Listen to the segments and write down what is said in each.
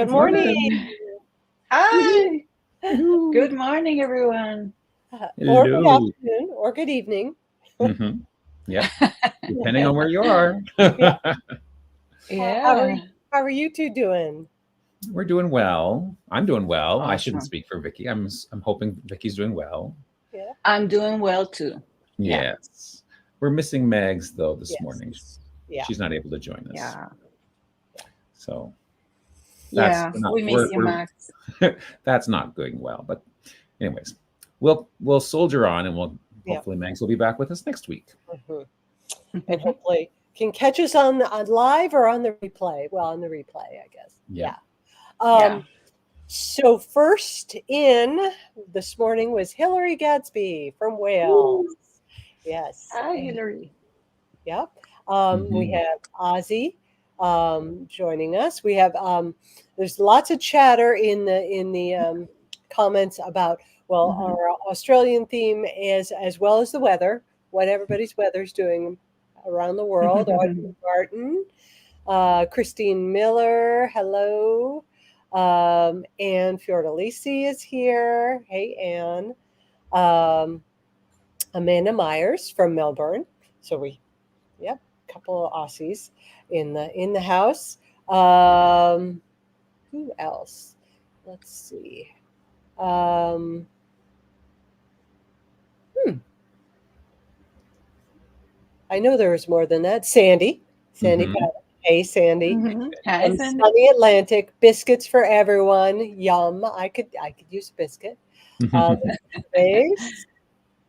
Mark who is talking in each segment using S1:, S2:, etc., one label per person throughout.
S1: Good morning.
S2: Hi. Good morning, everyone.
S1: Or good afternoon, or good evening.
S3: Yeah, depending on where you are.
S2: Yeah.
S1: How are you two doing?
S3: We're doing well. I'm doing well. I shouldn't
S2: Awesome.
S3: speak for Vicky. I'm hoping Vicky's doing well.
S1: Yeah.
S2: I'm doing well too. Yeah.
S3: Yes. We're missing Megs though this
S1: Yes.
S3: morning.
S1: Yeah.
S3: She's not able to join us.
S2: Yeah.
S3: So
S2: Yeah.
S3: not,
S2: We miss you, Max.
S3: that's not going well. But anyways, we'll soldier on, and we'll hopefully Megs will be back with us next week.
S1: And hopefully can catch us on live or on the replay. Well, on the replay, I guess.
S3: Yeah.
S1: So first in this morning was Hillary Gadsby from Wales.
S2: Ooh.
S1: Yes.
S2: Hi, Hillary.
S1: Yep. We have Ozzy joining us. We have there's lots of chatter in the comments about our Australian theme as well as the weather, what everybody's weather's doing around the world. Audrey Martin, Christine Miller, hello. Anne Fiordalisi is here. Hey, Anne. Amanda Myers from Melbourne. So a couple of Aussies in the house. Who else? Let's see. I know there was more than that. Sandy Patton. Hey, Sandy.
S2: Hi, Sandy.
S1: Sunny Atlantic. Biscuits for everyone. Yum. I could use a biscuit.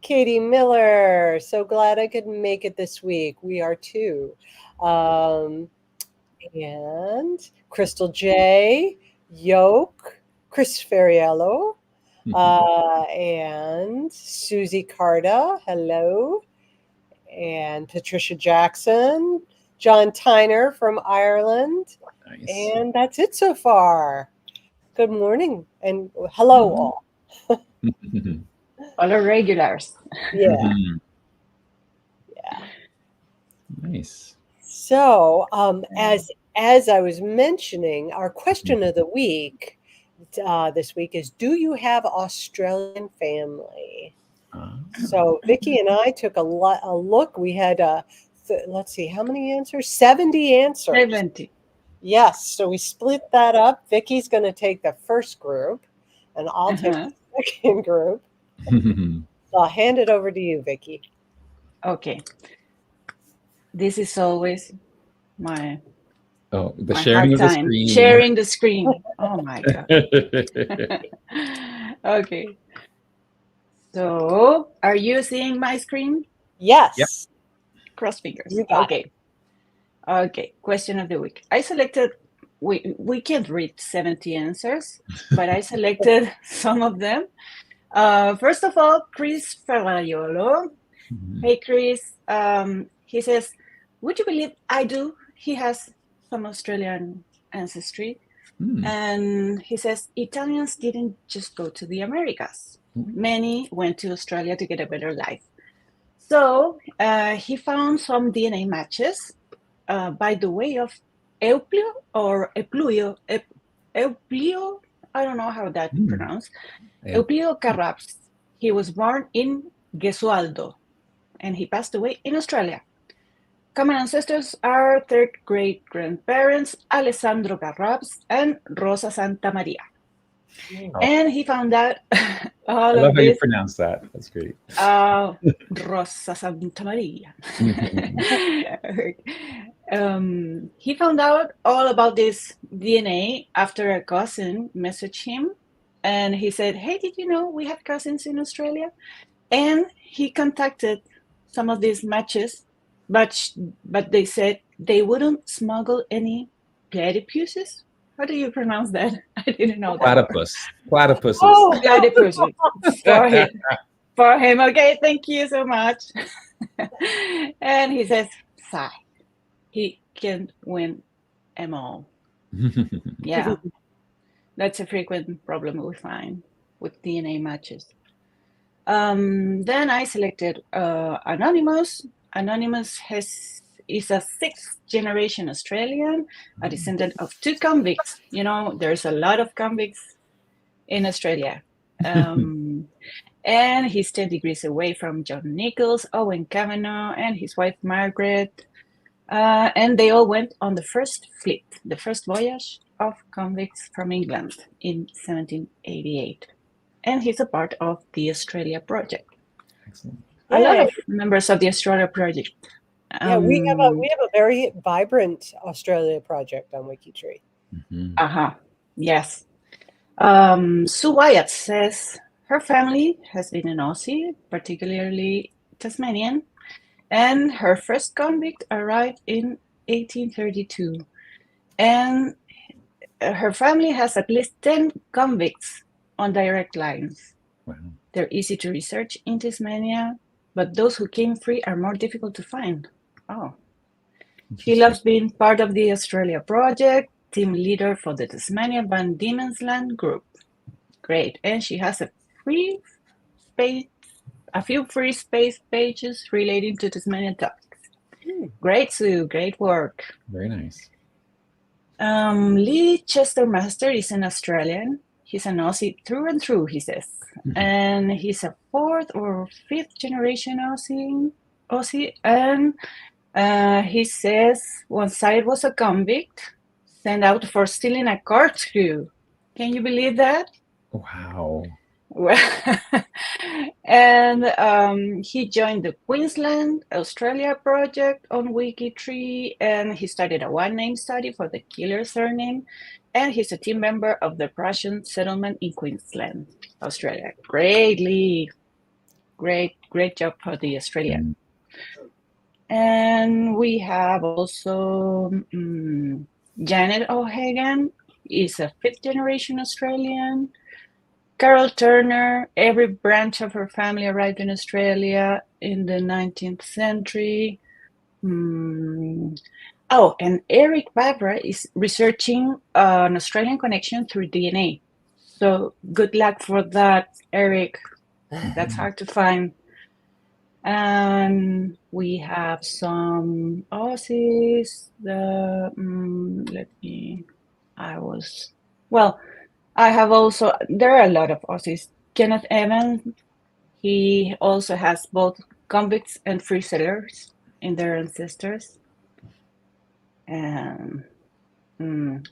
S1: Katie Miller. So glad I could make it this week. We are too. And Crystal J. Yoke. Chris Ferriello. And Susie Carta. Hello. And Patricia Jackson. John Tyner from Ireland.
S3: Nice.
S1: And that's it so far. Good morning and hello all.
S2: All our regulars.
S1: Yeah.
S3: Nice.
S1: So as I was mentioning, our question of the week this week is, do you have Australian family? So Vicky and I took a look. We had let's see, how many answers? 70 answers.
S2: 70.
S1: Yes. So we split that up. Vicky's going to take the first group, and I'll take the second group. So I'll hand it over to you, Vicky.
S2: Okay. This is always my
S3: sharing of the screen.
S2: Sharing the screen. Oh my God. Okay. So, are you seeing my screen?
S1: Yes.
S3: Yep.
S2: Cross fingers.
S1: You got
S2: it. Okay. Question of the week. I selected. We can't read 70 answers, but I selected some of them. First of all, Chris Ferraiolo. Hey, Chris. He says, "Would you believe I do?" He has some Australian ancestry, and he says Italians didn't just go to the Americas. Many went to Australia to get a better life. So he found some DNA matches by the way of Euplio or Epluio. Euplio, I don't know how that's pronounced. Euplio Carraps. He was born in Gesualdo, and he passed away in Australia. Common ancestors are third great-grandparents Alessandro Carraps and Rosa Santa Maria. And he found out all
S3: I love
S2: of
S3: how you
S2: this.
S3: pronounce that. That's great.
S2: Rosa Santa Maria. He found out all about this DNA after a cousin messaged him, and he said, "Hey, did you know we have cousins in Australia?" And he contacted some of these matches, but they said they wouldn't smuggle any platypuses. How do you pronounce that? I didn't know that.
S3: Platypuses.
S2: Oh, platypuses. For him. Okay, thank you so much. And he says, "Sigh, he can't win them all." Yeah, that's a frequent problem we find with DNA matches. Then I selected Anonymous. Anonymous is a sixth-generation Australian, a descendant of 2 convicts. You know, there's a lot of convicts in Australia. And he's 10 degrees away from John Nichols, Owen Kavanagh, and his wife Margaret. And they all went on the first fleet, the first voyage of convicts from England in 1788. And he's a part of the Australia Project.
S3: Excellent.
S2: A lot of members of the Australia Project.
S1: Yeah, we have a very vibrant Australia project on WikiTree.
S2: Yes. Sue Wyatt says her family has been an Aussie, particularly Tasmanian, and her first convict arrived in 1832. And her family has at least 10 convicts on direct lines.
S3: Wow.
S2: They're easy to research in Tasmania, but those who came free are more difficult to find. Oh. She loves being part of the Australia Project, team leader for the Tasmania Van Diemen's Land group. Great. And she has a few free space pages relating to Tasmanian topics. Great, Sue. Great work.
S3: Very nice.
S2: Lee Chester Master is an Australian. He's an Aussie through and through, he says. And he's a 4th or 5th generation Aussie. And he says one side was a convict sent out for stealing a corkscrew. Can you believe that?
S3: Wow.
S2: And he joined the Queensland Australia Project on WikiTree, and he started a one-name study for the killer surname, and he's a team member of the Prussian settlement in Queensland, Australia. Great, Lee. Great job for the Australian. And we have also Janet O'Hagan is a 5th-generation Australian. Carol Turner, every branch of her family arrived in Australia in the 19th century. Oh, and Eric Babra is researching an Australian connection through DNA. So good luck for that, Eric. That's hard to find. And we have some Aussies. I have also, there are a lot of Aussies. Kenneth Evans, he also has both convicts and free settlers in their ancestors. And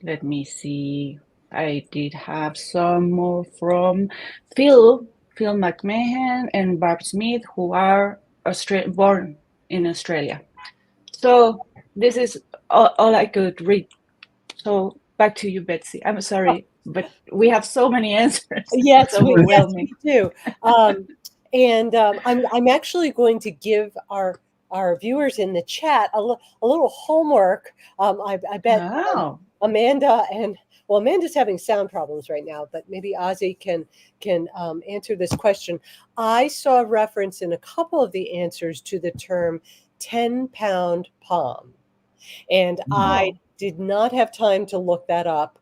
S2: let me see. I did have some more from Phil McMahon and Barb Smith, who are born in Australia. So this is all I could read. So back to you, Betsy. I'm sorry, but we have so many answers.
S1: Yes, we do. And I'm actually going to give our viewers in the chat a little homework. I bet Amanda Amanda's having sound problems right now, but maybe Ozzy can answer this question. I saw a reference in a couple of the answers to the term 10-pound palm, and I did not have time to look that up.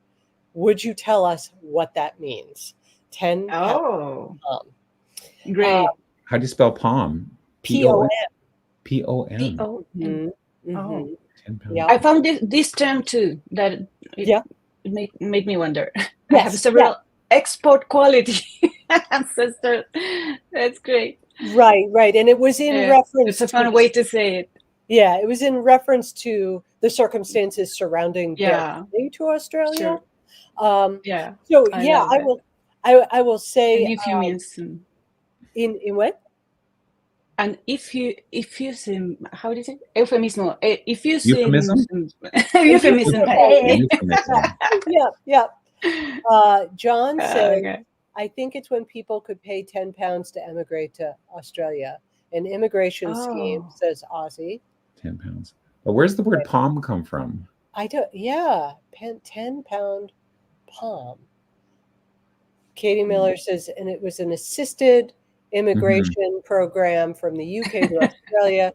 S1: Would you tell us what that means? 10-pound palm.
S2: Great.
S3: How do you spell palm?
S1: P-O-M.
S3: P-O-M.
S2: Oh.
S3: 10 pounds.
S1: Yeah.
S2: I found this term too, that it made me wonder. Yes, I have several export quality ancestors. That's great.
S1: Right. And it was in reference.
S2: It's a fun way to say it.
S1: Yeah, it was in reference to the circumstances surrounding their stay to Australia.
S2: Sure.
S1: So I will say.
S2: And euphemism.
S1: In what?
S2: And euphemism, how is it? Euphemism.
S3: Euphemism.
S2: Euphemism.
S1: Yeah. John said, I think it's when people could pay 10 pounds to emigrate to Australia. An immigration scheme, says Aussie.
S3: 10 pounds. But where's the word palm come from?
S1: I don't. Yeah, 10-pound palm. Katie Miller says, and it was an assisted immigration program from the UK to Australia.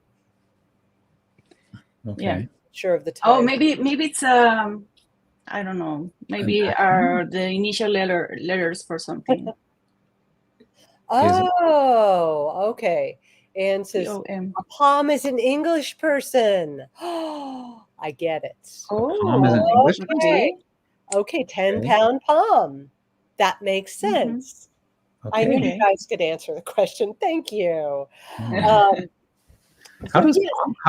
S3: Okay.
S2: Yeah.
S1: Sure of the time.
S2: Oh, maybe it's I don't know. Maybe are the initial letters for something.
S1: Oh, okay. Anne says,
S2: P-O-M.
S1: a palm is an English person. Oh, I get it.
S3: Palm is an English person?
S2: Okay.
S1: Okay, 10-pound palm. That makes
S2: Mhm.
S1: sense. I knew you
S2: Okay.
S1: guys could answer the question. Thank you.
S3: How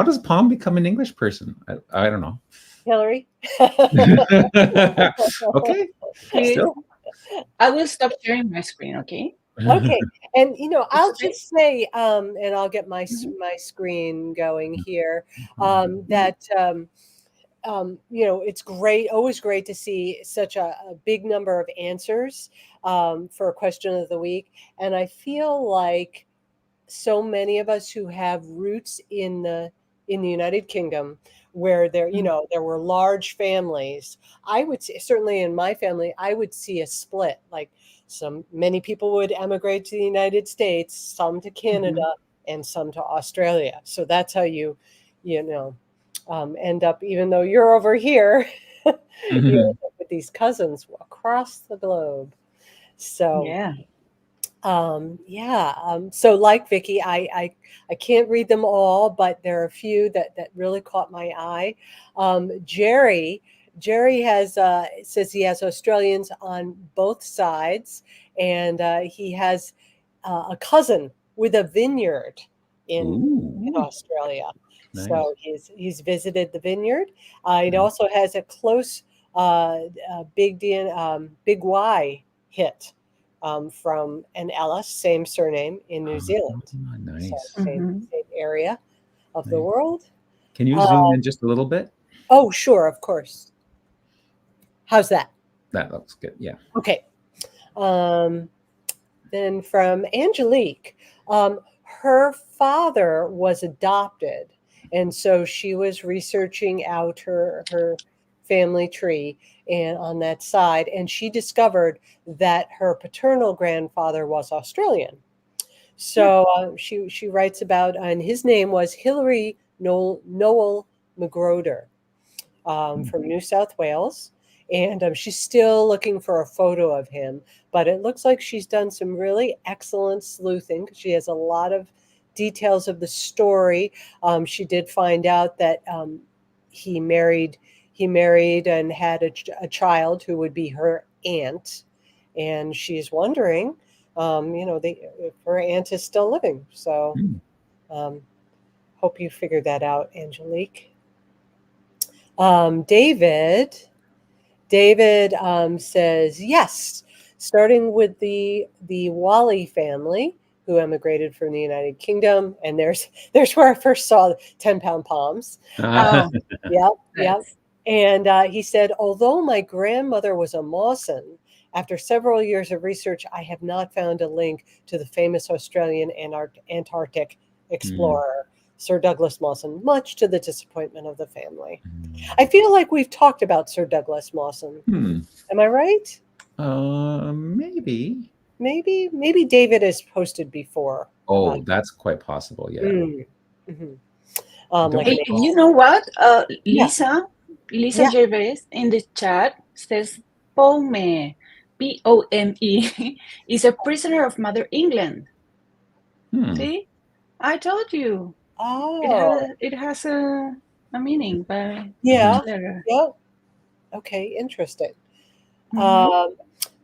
S3: does Palm become an English person? I don't know.
S1: Hillary?
S3: Okay. Still.
S2: I will stop sharing my screen, okay?
S1: Okay. And, I'll
S2: okay?
S1: just say, and I'll get my
S2: Mhm.
S1: my screen going here,
S3: Mhm.
S1: that, it's great, always great to see such a big number of answers for a question of the week. And I feel like so many of us who have roots in the United Kingdom, where there were large families, I would say, certainly in my family, I would see a split. Like many people would emigrate to the United States, some to Canada, and some to Australia. So that's how you end up, even though you're over here, you end up with these cousins across the globe. So
S2: Yeah.
S1: so like Vicky, I can't read them all, but there are a few that really caught my eye. Jerry has says he has Australians on both sides, and he has a cousin with a vineyard in Australia.
S3: Nice.
S1: So he's visited the vineyard. He also has a close big Y hit from an Ellis, same surname, in New Zealand.
S3: Nice.
S1: So same area of the world.
S3: Can you zoom in just a little bit?
S1: Oh, sure, of course. How's that?
S3: That looks good. Yeah.
S1: Okay. Then from Angelique, her father was adopted, and so she was researching out her family tree and on that side, and she discovered that her paternal grandfather was Australian. So she writes about, and his name was Hilary Noel McGroder from New South Wales. And she's still looking for a photo of him, but it looks like she's done some really excellent sleuthing. She has a lot of details of the story. She did find out that he married and had a child who would be her aunt, and she's wondering, if her aunt is still living. So, hope you figured that out, Angelique. David says yes, starting with the Wally family who emigrated from the United Kingdom, and there's where I first saw 10-pound palms. Yep. And he said, although my grandmother was a Mawson, after several years of research, I have not found a link to the famous Australian and Antarctic explorer, Sir Douglas Mawson, much to the disappointment of the family. I feel like we've talked about Sir Douglas Mawson. Am I right?
S3: Maybe.
S1: Maybe David has posted before.
S3: Oh, that's quite possible. Yeah.
S2: Hey, you know what? Lisa Gervais in the chat says Pome, Pome, is a prisoner of Mother England. See, I told you.
S1: Oh,
S2: it has a meaning, but
S1: yeah. Okay, interesting.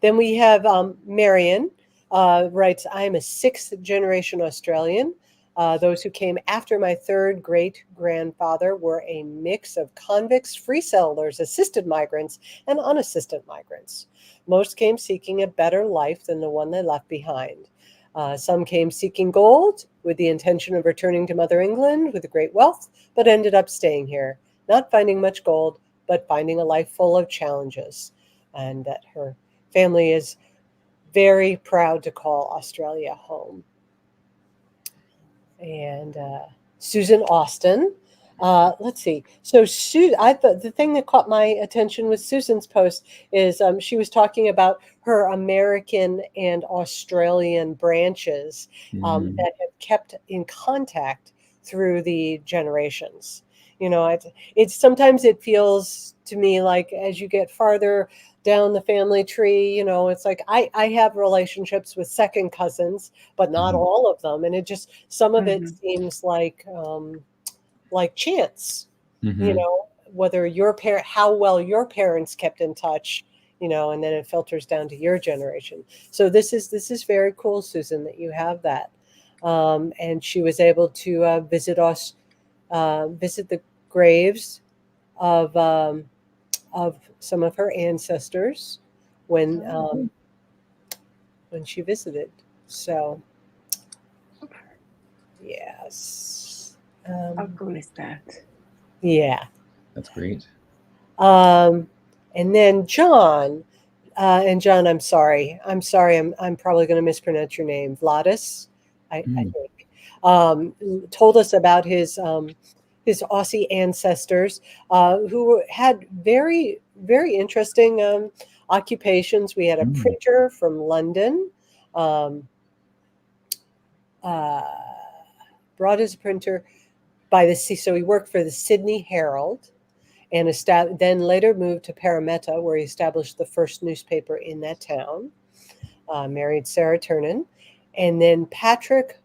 S1: Then we have Marion writes, I am a 6th generation Australian. Those who came after my 3rd great-grandfather were a mix of convicts, free settlers, assisted migrants, and unassisted migrants. Most came seeking a better life than the one they left behind. Some came seeking gold with the intention of returning to Mother England with great wealth, but ended up staying here, not finding much gold, but finding a life full of challenges. And that her family is very proud to call Australia home. And Susan Austin, let's see. So the thing that caught my attention with Susan's post is she was talking about her American and Australian branches that have kept in contact through the generations. It's sometimes it feels to me like as you get farther down the family tree, it's like I have relationships with second cousins, but not all of them. And it just, some of it seems like chance, whether how well your parents kept in touch, and then it filters down to your generation. So this is very cool, Susan, that you have that. And she was able to visit the graves of some of her ancestors when she visited. So, yes.
S2: How cool is that?
S1: Yeah.
S3: That's great.
S1: And then John, I'm sorry. I'm probably going to mispronounce your name. Vladis, I think, told us about his Aussie ancestors, who had very, very interesting occupations. We had a printer from London, brought his printer by the sea. So he worked for the Sydney Herald, and then later moved to Parramatta, where he established the first newspaper in that town. Married Sarah Turnan, and then Patrick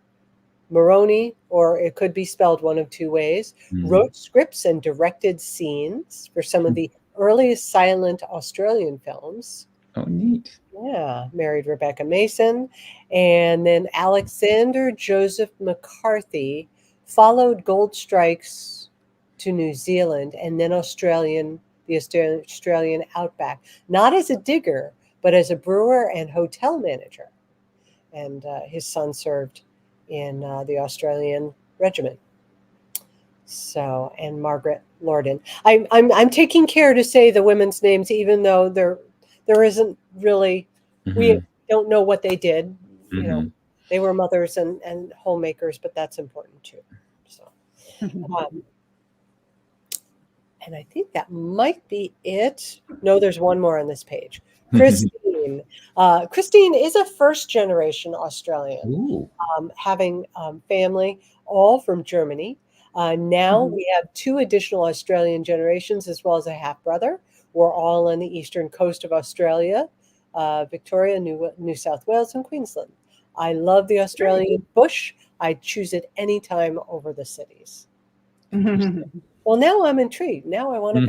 S1: Moroney, or it could be spelled one of two ways, wrote scripts and directed scenes for some of the earliest silent Australian films.
S3: Oh, neat.
S1: Yeah, married Rebecca Mason. And then Alexander Joseph McCarthy followed gold strikes to New Zealand and then the Australian outback, not as a digger, but as a brewer and hotel manager. And his son served in the Australian Regiment. So, and Margaret Lorden. I'm taking care to say the women's names, even though there isn't really, we don't know what they did. They were mothers and homemakers, but that's important too. So, and I think that might be it. No, there's one more on this page. Christine. Christine is a first-generation Australian, having family all from Germany. Now we have 2 additional Australian generations, as well as a half-brother. We're all on the eastern coast of Australia, Victoria, New South Wales, and Queensland. I love the Australian bush. I choose it anytime over the cities. Well, now I'm intrigued. Now I want to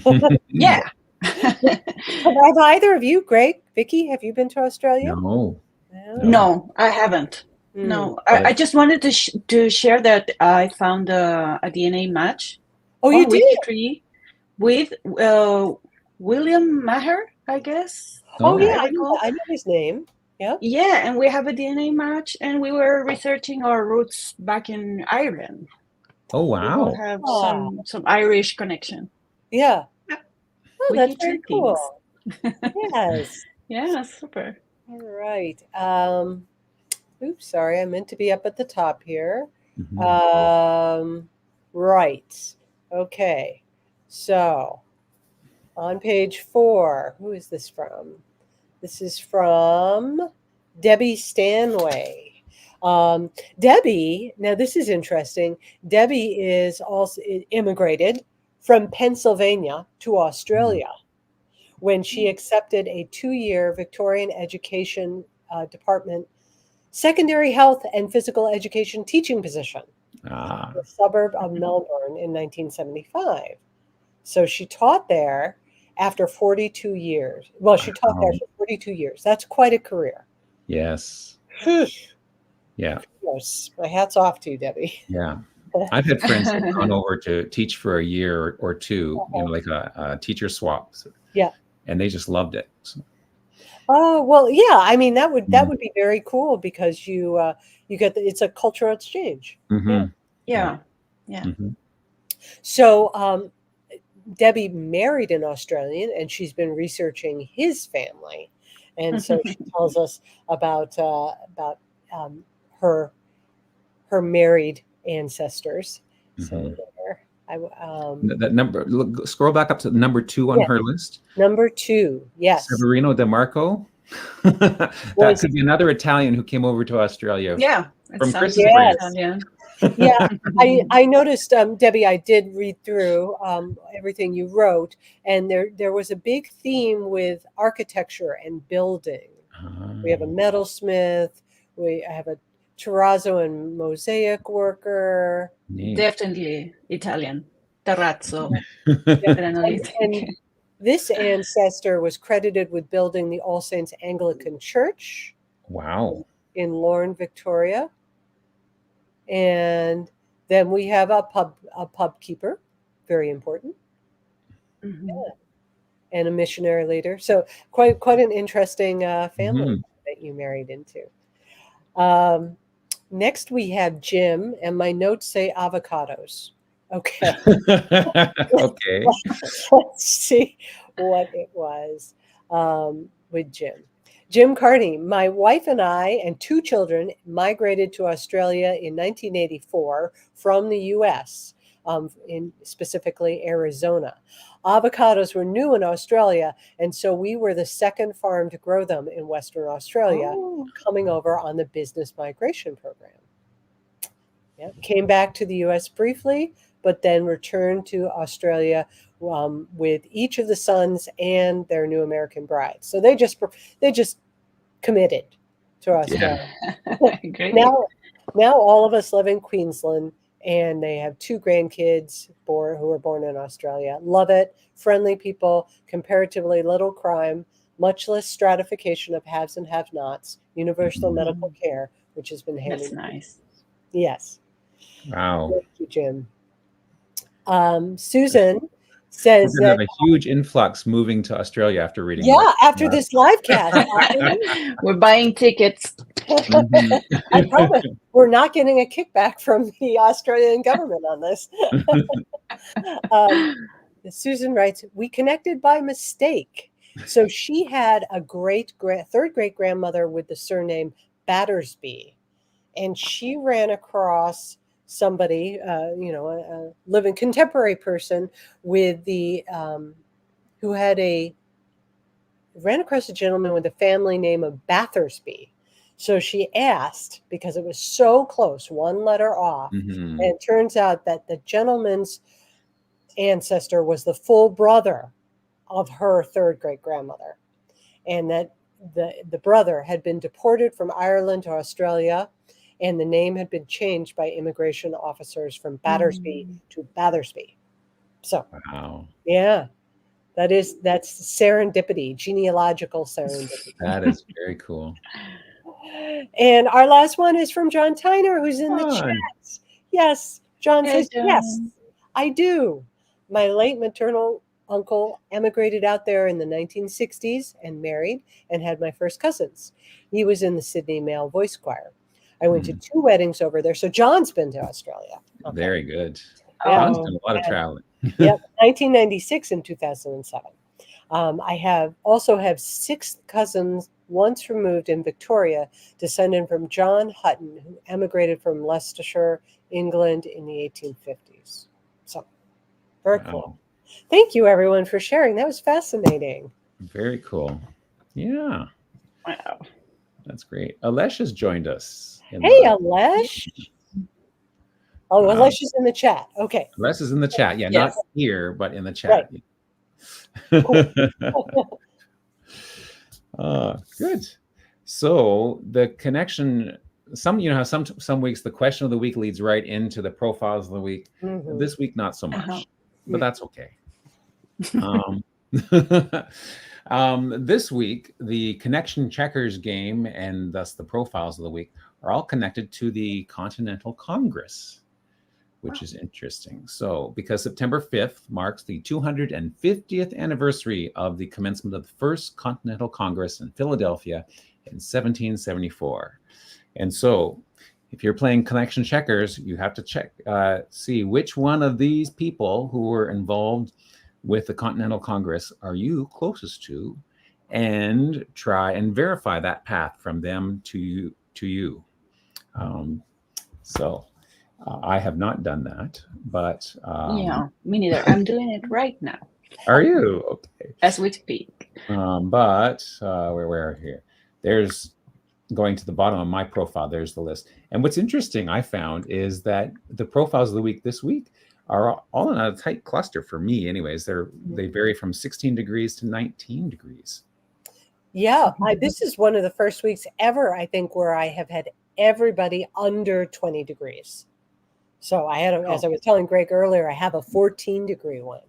S1: go.
S2: Yeah.
S1: Have either of you, Greg, Vicky, have you been to Australia?
S2: No, I haven't. No, I just wanted to share that I found a DNA match.
S1: Oh, you did?
S2: WikiTree with William Maher, I guess.
S1: Oh, yeah, I know his name. Yeah.
S2: Yeah, and we have a DNA match, and we were researching our roots back in Ireland.
S3: Oh, wow.
S2: We have some Irish connection.
S1: Yeah. Oh, that's very cool. Yes.
S2: Yeah, super.
S1: All right. Oops, sorry. I meant to be up at the top here. Right. Okay. So on page 4, who is this from? This is from Debbie Stanway. Debbie, now this is interesting. Debbie is also immigrated from Pennsylvania to Australia when she accepted a 2-year Victorian Education Department secondary health and physical education teaching position in the suburb of Melbourne in 1975. So she taught there after 42 years. Well, she taught there for 42 years. That's quite a career.
S3: Yes. Yeah.
S1: Yes. My hat's off to you, Debbie.
S3: Yeah. I've had friends who've gone over to teach for a year or two, like a teacher swap.
S1: Yeah.
S3: And they just loved it. So.
S1: Oh, well, yeah. I mean, that would be very cool because you get it's a cultural exchange.
S2: Yeah.
S1: So Debbie married an Australian, and she's been researching his family, and so she tells us about her married ancestors. So there,
S3: that number. Scroll back up to number 2 on her list.
S1: Number 2, yes.
S3: Severino DeMarco. That could be another Italian who came over to Australia.
S2: Yeah,
S3: from
S2: Christmas.
S3: France.
S2: Italian.
S1: Yeah, I noticed, Debbie, I did read through everything you wrote, and there was a big theme with architecture and building. We have a metalsmith, we have a terrazzo and mosaic worker.
S3: Neat.
S2: Definitely Italian. Terrazzo.
S1: And this ancestor was credited with building the All Saints Anglican Church.
S3: Wow.
S1: In Lorne, Victoria. And then we have a pub keeper, very important.
S2: Mm-hmm.
S1: Yeah. And a missionary leader. So quite an interesting family that you married into. Next we have Jim, and my notes say avocados. Okay.
S3: Okay.
S1: Let's see what it was with Jim. Jim Carney, my wife and I and 2 children migrated to Australia in 1984 from the U.S., in specifically Arizona. Avocados were new in Australia, and so we were the second farm to grow them in Western Australia, coming over on the business migration program. Yeah, came back to the U.S. briefly, but then returned to Australia with each of the sons and their new American brides. So they just committed to Australia.
S2: Great.
S1: Now all of us live in Queensland, and they have 2 grandkids who were born in Australia. Love it. Friendly people, comparatively little crime, much less stratification of haves and have-nots, universal medical care, which has been handed.
S2: That's nice.
S1: Yes.
S3: Wow.
S1: Thank you, Jim. Susan says
S3: We're going to have a huge influx moving to Australia after reading.
S1: Yeah, after this live cast.
S2: We're buying tickets.
S1: I promise we're not getting a kickback from the Australian government on this. Susan writes, we connected by mistake. So she had a third great grandmother with the surname Battersby, and she ran across somebody, a living contemporary person with who ran across a gentleman with a family name of Battersby. So she asked, because it was so close, 1 letter off, and it turns out that the gentleman's ancestor was the full brother of her third great grandmother, and that the brother had been deported from Ireland to Australia, and the name had been changed by immigration officers from Battersby to Battersby. So,
S3: wow.
S1: Yeah, that's serendipity, genealogical serendipity.
S3: That is very cool.
S1: And our last one is from John Tyner, who's in the chat. Yes, John says,
S2: John.
S1: yes, I do. My late maternal uncle emigrated out there in the 1960s and married and had my first cousins. He was in the Sydney Male Voice Choir. I went to 2 weddings over there. So John's been to Australia. Okay.
S3: Very good.
S1: Yeah.
S3: John's done a lot of traveling.
S1: Yep, 1996 and 2007. I also have 6 cousins, once removed in Victoria, descended from John Hutton, who emigrated from Leicestershire, England in the 1850s. So, very cool. Thank you, everyone, for sharing. That was fascinating.
S3: Very cool. Yeah.
S2: Wow.
S3: That's great. Alesh has joined us.
S1: Hey, Alesh. Oh, Alesh is in the chat. Okay.
S3: Alesh is in the chat. Yeah,
S1: Yes.
S3: not here, but in the chat.
S1: Right.
S3: Cool. Good. So the connection, some weeks the question of the week leads right into the profiles of the week. This week, not so much, but that's okay. This week, the connection checkers game and thus the profiles of the week are all connected to the Continental Congress, which is interesting. So, because September 5th marks the 250th anniversary of the commencement of the first Continental Congress in Philadelphia in 1774. And so, if you're playing connection checkers, you have to see which one of these people who were involved with the Continental Congress are you closest to, and try and verify that path from them to you. I have not done that, but
S2: yeah, me neither. I'm doing it right now.
S3: Are you? Okay.
S2: As we speak.
S3: But where here? There's going to the bottom of my profile, there's the list. And what's interesting, I found, is that the profiles of the week this week are all in a tight cluster for me. Anyways, they vary from 16 degrees to 19 degrees.
S1: Yeah, this is one of the first weeks ever, I think, where I have had everybody under 20 degrees. So I had, as I was telling Greg earlier, I have a 14-degree one.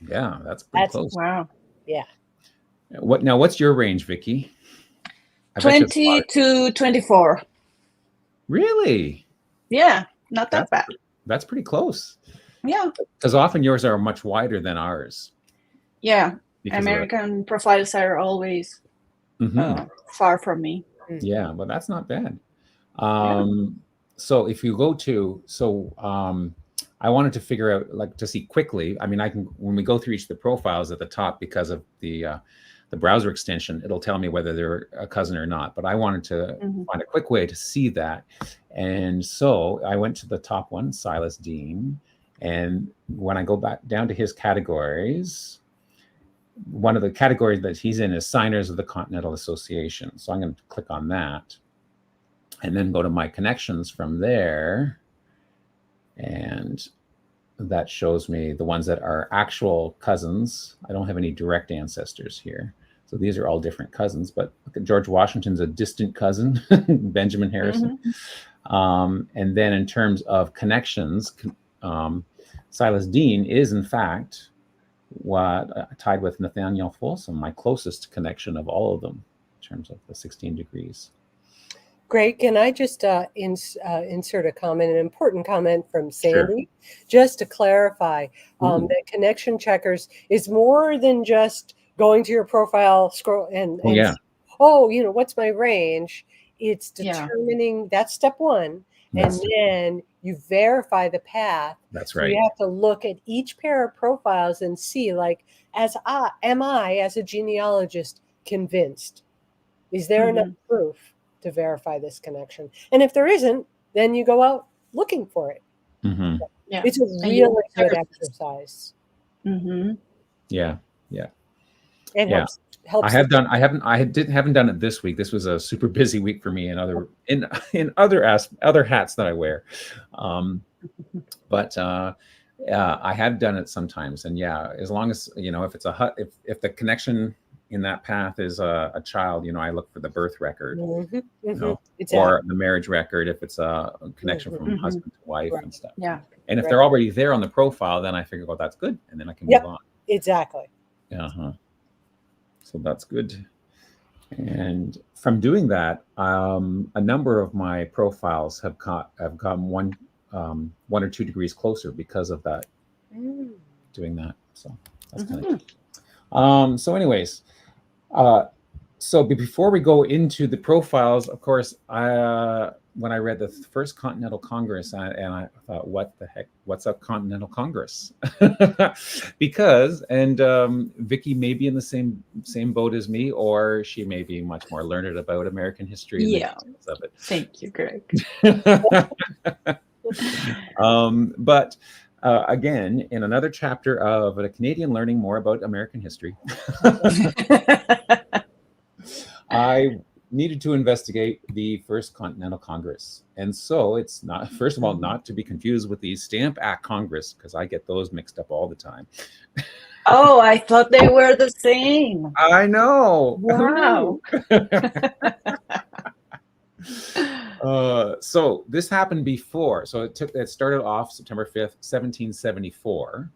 S3: Yeah, that's pretty close.
S2: Wow.
S1: Yeah.
S3: What's your range, Vicky?
S2: 20 to 24.
S3: Really?
S2: Yeah, not that bad.
S3: That's pretty close.
S2: Yeah.
S3: Because often yours are much wider than ours.
S2: Yeah. American profiles are always far from me.
S3: Yeah, but that's not bad. So if you go to, I wanted to figure out, like, to see quickly. I mean, I can, when we go through each of the profiles at the top, because of the browser extension, it'll tell me whether they're a cousin or not. But I wanted to find a quick way to see that. And so I went to the top one, Silas Dean. And when I go back down to his categories, one of the categories that he's in is signers of the Continental Association. So I'm going to click on that and then go to my connections from there. And that shows me the ones that are actual cousins. I don't have any direct ancestors here. So these are all different cousins, but look at George Washington's a distant cousin, Benjamin Harrison. And then in terms of connections, Silas Dean is in fact tied with Nathaniel Folsom, my closest connection of all of them in terms of the 16 degrees.
S1: Great. Can I just insert a comment, an important comment from Sandy, just to clarify that connection checkers is more than just going to your profile, scroll and what's my range? It's determining, that's step one. And then you verify the path.
S3: That's
S1: so
S3: right.
S1: You have to look at each pair of profiles and see, like, am I, as a genealogist, convinced? Is there enough proof to verify this connection? And if there isn't, then you go out looking for it. It's a really good exercise.
S3: Yeah.
S1: It helps.
S3: I haven't done it this week. This was a super busy week for me in other hats that I wear. But I have done it sometimes. And as long as, if it's if the connection in that path is a child, I look for the birth record, exactly. Or the marriage record if it's a connection from husband to wife and stuff.
S2: Yeah.
S3: And if they're already there on the profile, then I figure, well, that's good, and then I can move on.
S1: Exactly.
S3: So that's good. And from doing that, a number of my profiles have come one or 2 degrees closer because of that. Doing that, so that's kind of cool. So anyways, so before we go into the profiles, of course, when I read the first Continental Congress, and I thought, what the heck, what's a Continental Congress? Because, Vicky may be in the same boat as me, or she may be much more learned about American history.
S2: Yeah,
S3: of it.
S2: Thank you, Greg.
S3: But again, in another chapter of a Canadian learning more about American history, I needed to investigate the first Continental Congress. And so it's not, first of all, not to be confused with the Stamp Act Congress, because I get those mixed up all the time.
S2: Oh, I thought they were the same.
S3: I know.
S2: Wow.
S3: So this happened before. So it started off September 5th, 1774.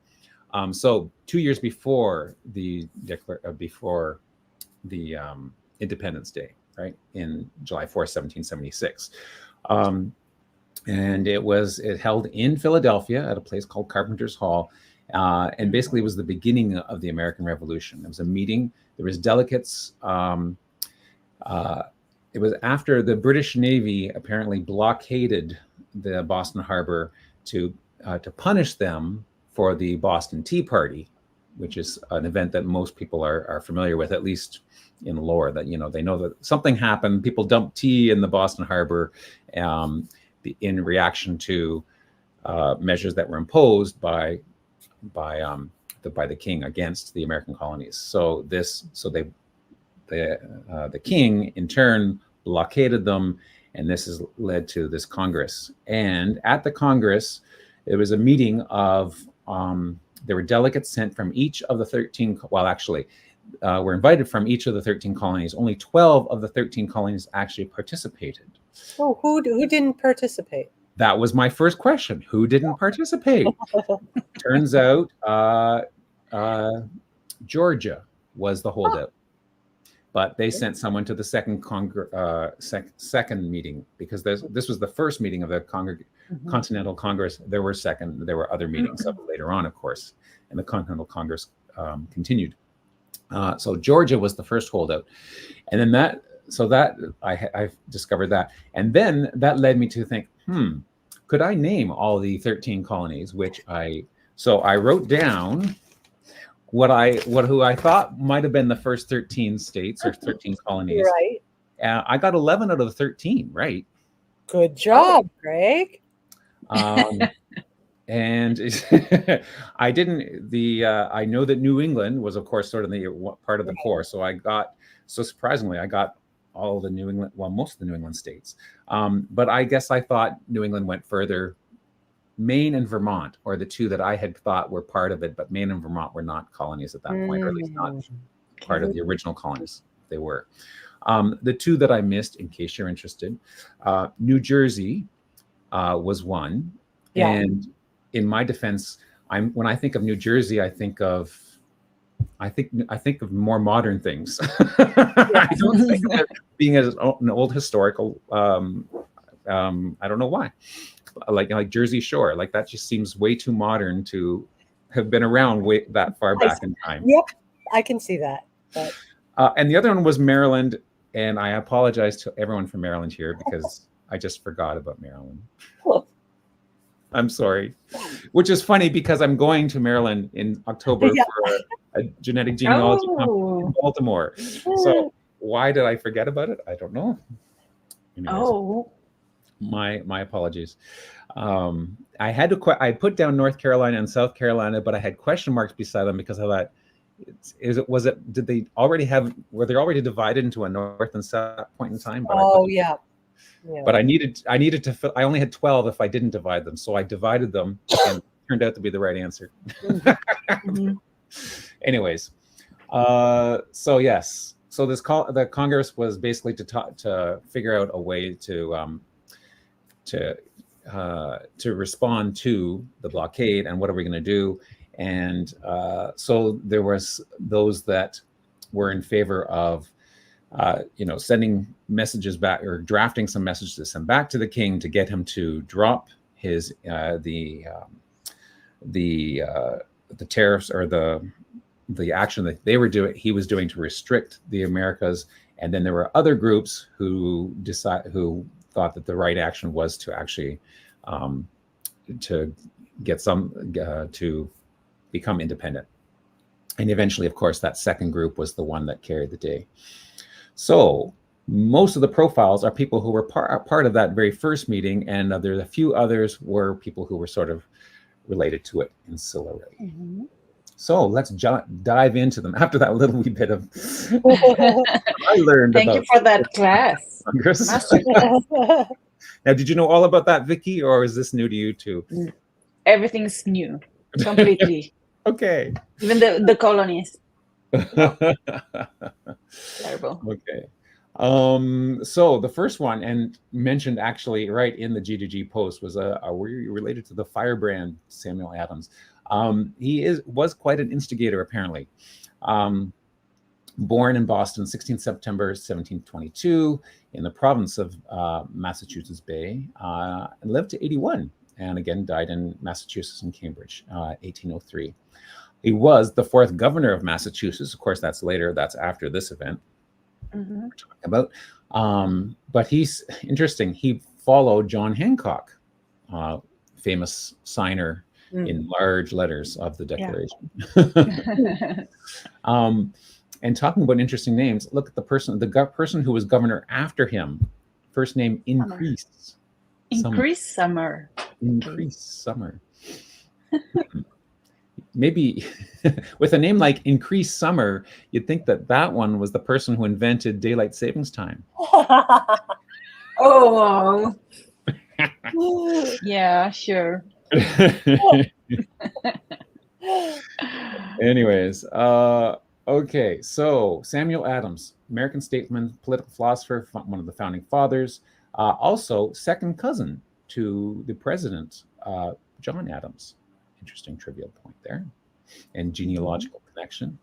S3: So 2 years before the Independence Day, right, in July 4th, 1776. And it held in Philadelphia at a place called Carpenter's Hall. And basically it was the beginning of the American Revolution. There was a meeting, there was delegates. It was after the British Navy apparently blockaded the Boston Harbor to punish them for the Boston Tea Party, which is an event that most people are familiar with, at least in lore, that, they know that something happened. People dumped tea in the Boston Harbor in reaction to measures that were imposed by the king against the American colonies. So the king in turn blockaded them, and this has led to this Congress. And at the Congress, it was a meeting of, there were delegates sent from each of the 13, well, actually, were invited from each of the 13 colonies. Only 12 of the 13 colonies actually participated.
S1: Oh, who didn't participate?
S3: That was my first question. Who didn't participate? Turns out Georgia was the holdout. But they sent someone to the second meeting, because this was the first meeting of the Continental Congress. There were other meetings later on, of course, and the Continental Congress continued. So Georgia was the first holdout, and then I discovered that, and then that led me to think, could I name all the 13 colonies? So I wrote down who I thought might have been the first 13 states or 13 colonies.
S1: Right.
S3: I got 11 out of the 13 right.
S1: Good job, Greg.
S3: And I didn't. I know that New England was, of course, sort of the part of the core. So surprisingly, I got all the New England, well, most of the New England states. But I guess I thought New England went further. Maine and Vermont are the two that I had thought were part of it, but Maine and Vermont were not colonies at that point, or at least not part of the original colonies. They were. The two that I missed, in case you're interested, New Jersey was one. Yeah. And in my defense, when I think of New Jersey, I think of more modern things. I don't think of it being an old historical. I don't know why. Like Jersey Shore, like that just seems way too modern to have been around that far back in time.
S1: Yep, I can see that. But...
S3: and the other one was Maryland, and I apologize to everyone from Maryland here because I just forgot about Maryland. I'm sorry, which is funny because I'm going to Maryland in October for a genetic genealogy conference in Baltimore. So why did I forget about it? I don't know. Anyways. My apologies. I put down North Carolina and South Carolina, but I had question marks beside them because I thought, were they already divided into a North and South point in time? But
S1: yeah.
S3: But I needed to fill, I only had 12 if I didn't divide them. So I divided them and it turned out to be the right answer. Anyways, so yes. So the Congress was basically to figure out a way to respond to the blockade and what are we going to do. And so there was those that were in favor of sending messages back or drafting some messages to send back to the king to get him to drop his the tariffs or the action that he was doing to restrict the Americas. And then there were other groups who thought that the right action was to actually to get to become independent. And eventually, of course, that second group was the one that carried the day. So most of the profiles are people who were part of that very first meeting, and there's a few others were people who were sort of related to it ancillary. Mm-hmm. So let's dive into them after that little wee bit of I learned.
S2: Thank you for that class.
S3: Now, did you know all about that, Vicky, or is this new to you too?
S2: Everything's new, completely.
S3: Okay.
S2: Even the colonies. Terrible.
S3: Okay. So the first one, and mentioned actually right in the GGG post, was were you related to the firebrand Samuel Adams? He was quite an instigator, apparently. Born in Boston, 16 September 1722, in the province of Massachusetts Bay, and lived to 81, and again died in Massachusetts and Cambridge, 1803. He was the fourth governor of Massachusetts. Of course, that's later. That's after this event we're talking about. But he's interesting. He followed John Hancock, famous signer in large letters of the Declaration. Yeah. And talking about interesting names, look at the person who was governor after him. First name Increase.
S2: Increase Summer.
S3: Increase Summer. Maybe with a name like Increased Summer, you'd think that that one was the person who invented daylight savings time.
S2: Oh, yeah, sure.
S3: Anyways, okay, so Samuel Adams, American statesman, political philosopher, one of the founding fathers, also second cousin to the president, John Adams. Interesting trivial point there, and genealogical connection.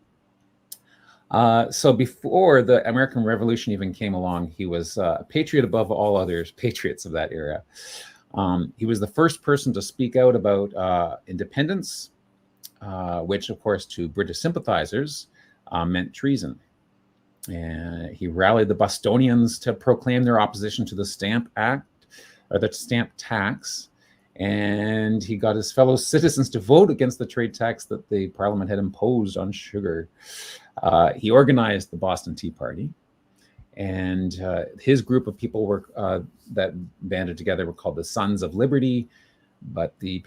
S3: So before the American Revolution even came along, he was a patriot above all others, patriots of that era. He was the first person to speak out about independence, which, of course, to British sympathizers meant treason. And he rallied the Bostonians to proclaim their opposition to the Stamp Act, or the stamp tax. And he got his fellow citizens to vote against the trade tax that the Parliament had imposed on sugar. He organized the Boston Tea Party. And his group of people that banded together were called the Sons of Liberty, but the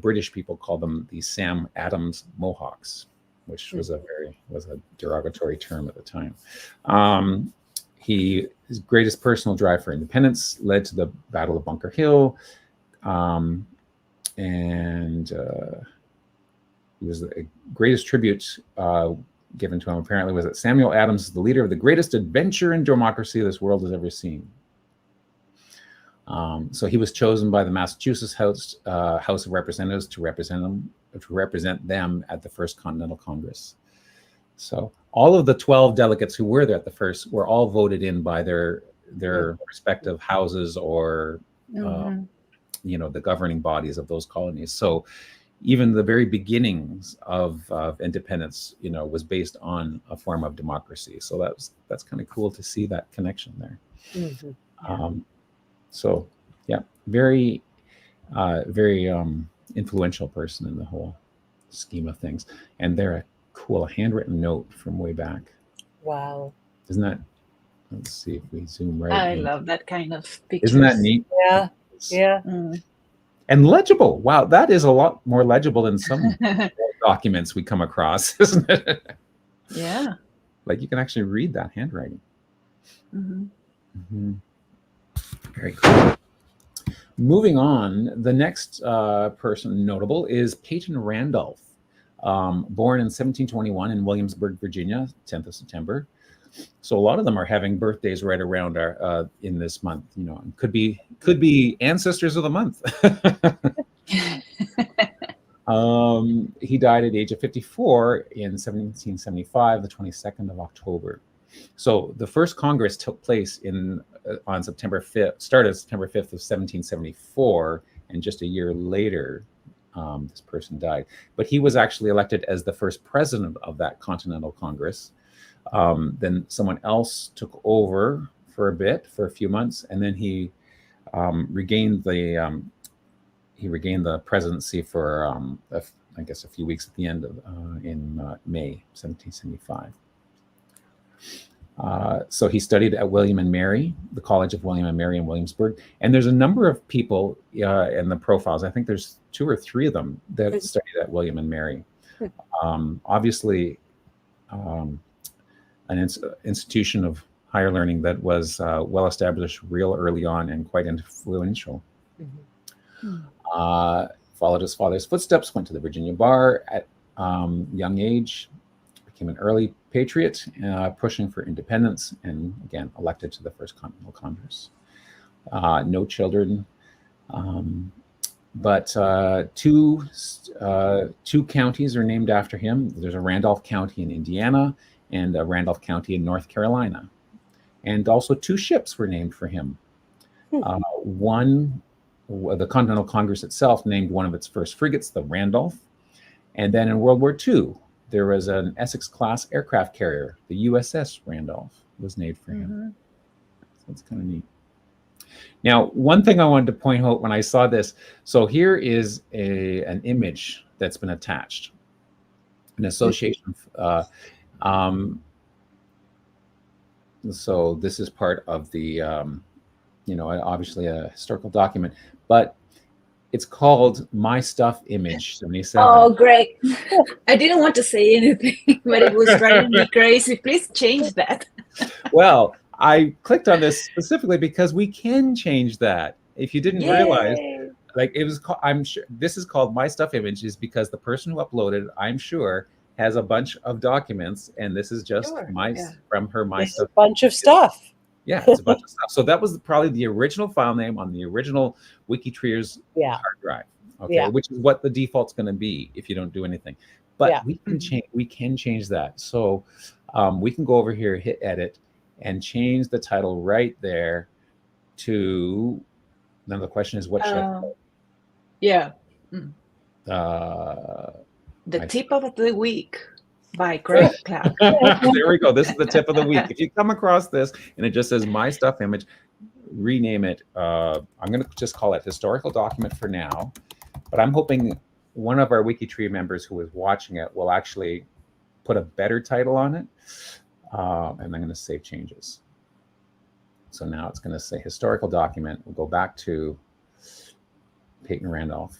S3: British people called them the Sam Adams Mohawks, which was a derogatory term at the time. His greatest personal drive for independence led to the Battle of Bunker Hill, and he was the greatest tribute given to him, apparently, was that Samuel Adams is the leader of the greatest adventure in democracy this world has ever seen. So he was chosen by the Massachusetts House of Representatives to represent them at the first Continental Congress. So all of the 12 delegates who were there at the first were all voted in by their respective houses or the governing bodies of those colonies. So even the very beginnings of independence, was based on a form of democracy. So that's kind of cool to see that connection there. Mm-hmm. So yeah, very influential person in the whole scheme of things. And they're a cool handwritten note from way back.
S1: Wow.
S3: Isn't that, let's see if we zoom right
S2: I
S3: in.
S2: love that kind of pictures.
S3: Isn't that neat?
S1: Yeah. Yeah.
S2: Mm.
S3: And legible. Wow, that is a lot more legible than some documents we come across, isn't it?
S2: Yeah.
S3: Like you can actually read that handwriting.
S2: Mm-hmm.
S3: Mm-hmm. Very cool. Moving on, the next person notable is Peyton Randolph, born in 1721 in Williamsburg, Virginia, 10th of September. So a lot of them are having birthdays right around in this month. Could be ancestors of the month. He died at the age of 54 in 1775, the 22nd of October. So the first Congress took place on September 5th, started September 5th of 1774, and just a year later, this person died. But he was actually elected as the first president of that Continental Congress. Then someone else took over for a few months, and then he regained the presidency for I guess a few weeks at the end of in May 1775. So he studied at William and Mary, the College of William and Mary in Williamsburg. And there's a number of people in the profiles. I think there's 2 or 3 of them that studied at William and Mary. Obviously, an institution of higher learning that was well established real early on and quite influential. Mm-hmm. Followed his father's footsteps, went to the Virginia bar at young age, became an early patriot, pushing for independence, and again elected to the first Continental Congress. No children, but 2 counties are named after him. There's a Randolph County in Indiana and a Randolph County in North Carolina. And also 2 ships were named for him. One, the Continental Congress itself named one of its first frigates, the Randolph. And then in World War II, there was an Essex-class aircraft carrier, the USS Randolph, was named for him. So that's kind of neat. Now, one thing I wanted to point out when I saw this, so here is an image that's been attached, an association. So this is part of the, obviously a historical document, but It's called My Stuff Image 77.
S2: Oh, great. I didn't want to say anything, but it was driving me crazy. Please change that.
S3: Well, I clicked on this specifically because we can change that. If you didn't realize, like it was, I'm sure this is called My Stuff Images because the person who uploaded, I'm sure, has a bunch of documents, and this is just from her My Stuff.
S1: A bunch of stuff.
S3: Yeah, it's a bunch of stuff. So that was probably the original file name on the original WikiTree's hard drive. Okay, which is what the default's going to be if you don't do anything. But we can change. We can change that. So we can go over here, hit edit, and change the title right there to. Now the question is, what should I call it?
S2: Yeah.
S3: The
S2: tip of the week by Greg Clark.
S3: There we go. This is the tip of the week. If you come across this and it just says My Stuff Image, rename it. I'm going to just call it historical document for now, but I'm hoping one of our WikiTree members who is watching it will actually put a better title on it. And I'm going to save changes. So now it's going to say historical document. We'll go back to Peyton Randolph.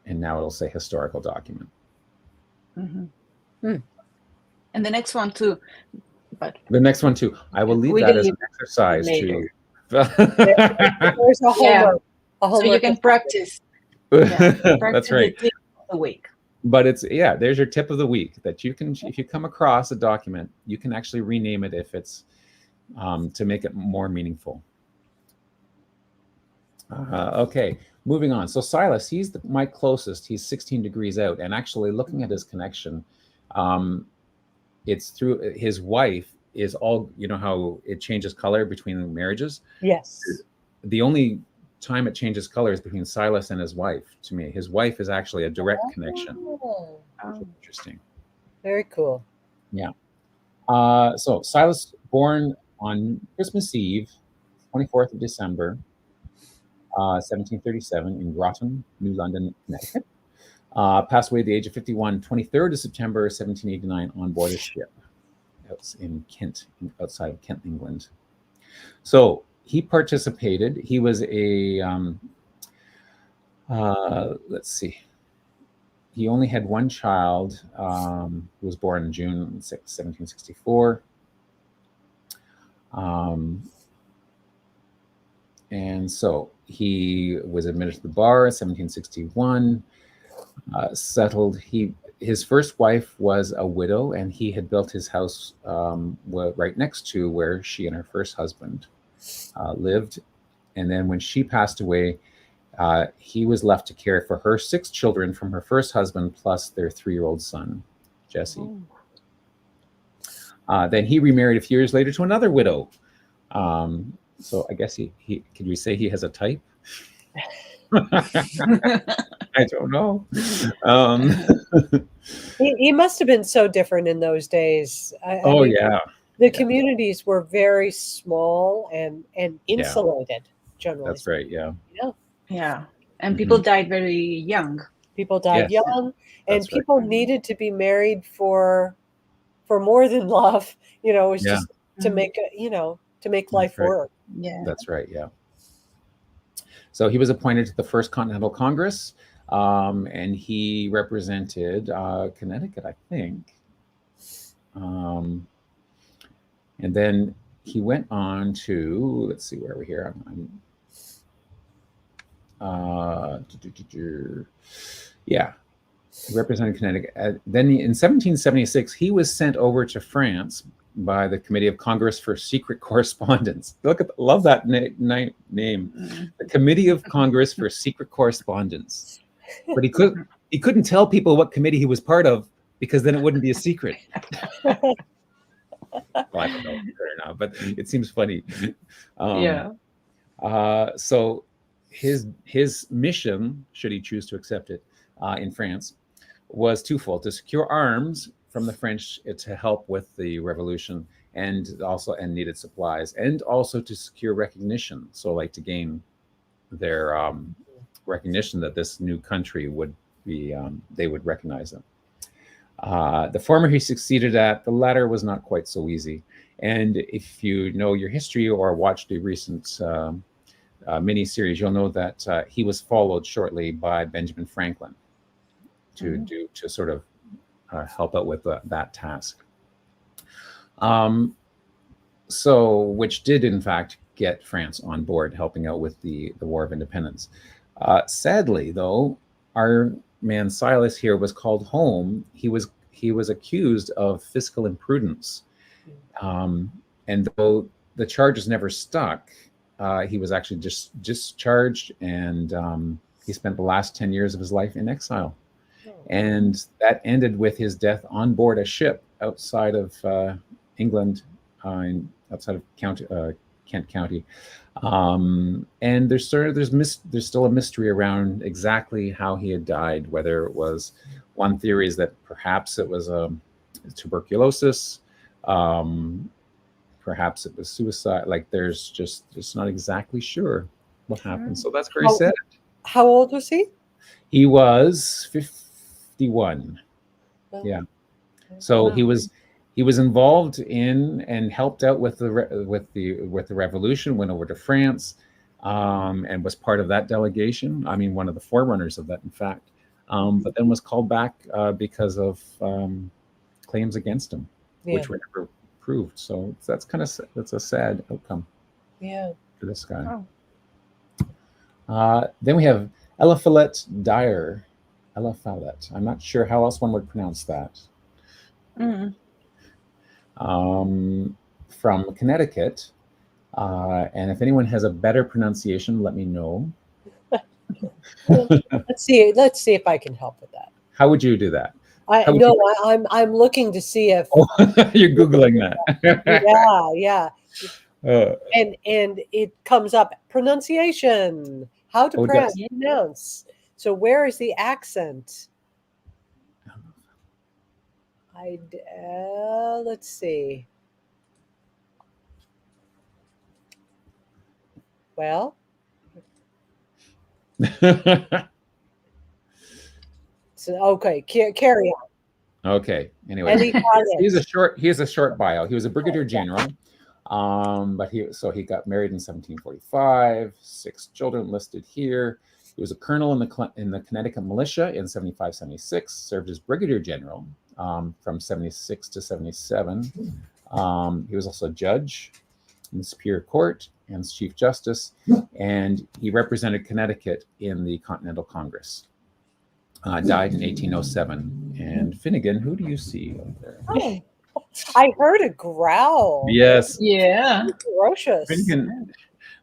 S3: And now it'll say historical document.
S2: And the next one too. But
S3: the next one too. I will leave that as an exercise to.
S1: There's a homework.
S2: So you can practice. Practice.
S3: That's right.
S2: The tip of the week.
S3: But it's there's your tip of the week that you can, if you come across a document, you can actually rename it if it's to make it more meaningful. Okay, moving on. So Silas, he's my closest. He's 16 degrees out, and actually looking at his connection, it's through his wife is all, you know how it changes color between marriages?
S1: Yes.
S3: The only time it changes color is between Silas and his wife. To me, his wife is actually a direct connection. Interesting.
S1: Very cool.
S3: Yeah. So Silas, born on Christmas Eve, 24th of December, 1737 in Groton, New London, Connecticut. Passed away at the age of 51, 23rd of September, 1789 on board a ship in Kent, outside of Kent, England. So he participated. He was a, let's see. He only had one child who was born in June 1764. And so he was admitted to the bar in 1761, settled. His first wife was a widow, and he had built his house right next to where she and her first husband lived. And then when she passed away, he was left to care for her 6 children from her first husband, plus their 3-year-old son, Jesse. Then he remarried a few years later to another widow. So I guess he could we say he has a type? I don't know.
S1: He must have been so different in those days. I mean, the communities were very small and insulated. Generally,
S3: that's right.
S2: Yeah, and people died very young.
S1: People died young, and people needed to be married for more than love. You know, it was just to make to make life work.
S2: Yeah,
S3: that's right. Yeah. So he was appointed to the First Continental Congress, and he represented Connecticut, I think. And then he went on to, let's see, where are we here? He represented Connecticut. Then in 1776, he was sent over to France by the Committee of Congress for Secret Correspondence. Love that name. The Committee of Congress for Secret Correspondence. But he couldn't tell people what committee he was part of because then it wouldn't be a secret. Well, I don't know or not, but it seems funny. So his mission, should he choose to accept it, in France, was twofold: to secure arms from the French to help with the revolution, and needed supplies, and also to secure recognition. So, like, to gain their recognition that this new country would be, they would recognize them. The former he succeeded at; the latter was not quite so easy. And if you know your history or watched a recent miniseries, you'll know that he was followed shortly by Benjamin Franklin to sort of help out with that task. So, which did in fact get France on board, helping out with the War of Independence. Sadly, though, our man Silas here was called home. He was accused of fiscal imprudence, and though the charges never stuck, he was actually just discharged, and he spent the last 10 years of his life in exile. And that ended with his death on board a ship outside of England, outside of Kent County. And there's still a mystery around exactly how he had died. Whether it was, one theory is that perhaps it was tuberculosis, perhaps it was suicide. Like there's just not exactly sure what happened. So that's very sad.
S1: How old was he?
S3: He was 51. Oh. Yeah. So he was involved in and helped out with the revolution. Went over to France, and was part of that delegation. I mean, one of the forerunners of that, in fact. But then was called back because of claims against him, which were never proved. So that's a sad outcome. Yeah. For this guy. Oh. Then we have Elefante Dyer. Elefante. I'm not sure how else one would pronounce that. From Connecticut, and if anyone has a better pronunciation, let me know.
S1: Let's see if I can help with that.
S3: How would you do that?
S1: I'm looking to see if
S3: you're Googling that.
S1: yeah. And it comes up pronunciation. How to pronounce. So where is the accent? Let's see. Well, so okay, carry on.
S3: Okay. Anyway, he has a short bio. He was a brigadier general, but he got married in 1745. 6 children listed here. He was a colonel in the Connecticut militia in 75-76. Served as brigadier general from 76 to 77. He was also a judge in the Superior Court and Chief Justice, and he represented Connecticut in the Continental Congress. Died in 1807. And Finnegan, who do you see out there?
S1: Oh, I heard a growl.
S3: Yes.
S2: Yeah.
S1: Ferocious.
S3: Finnegan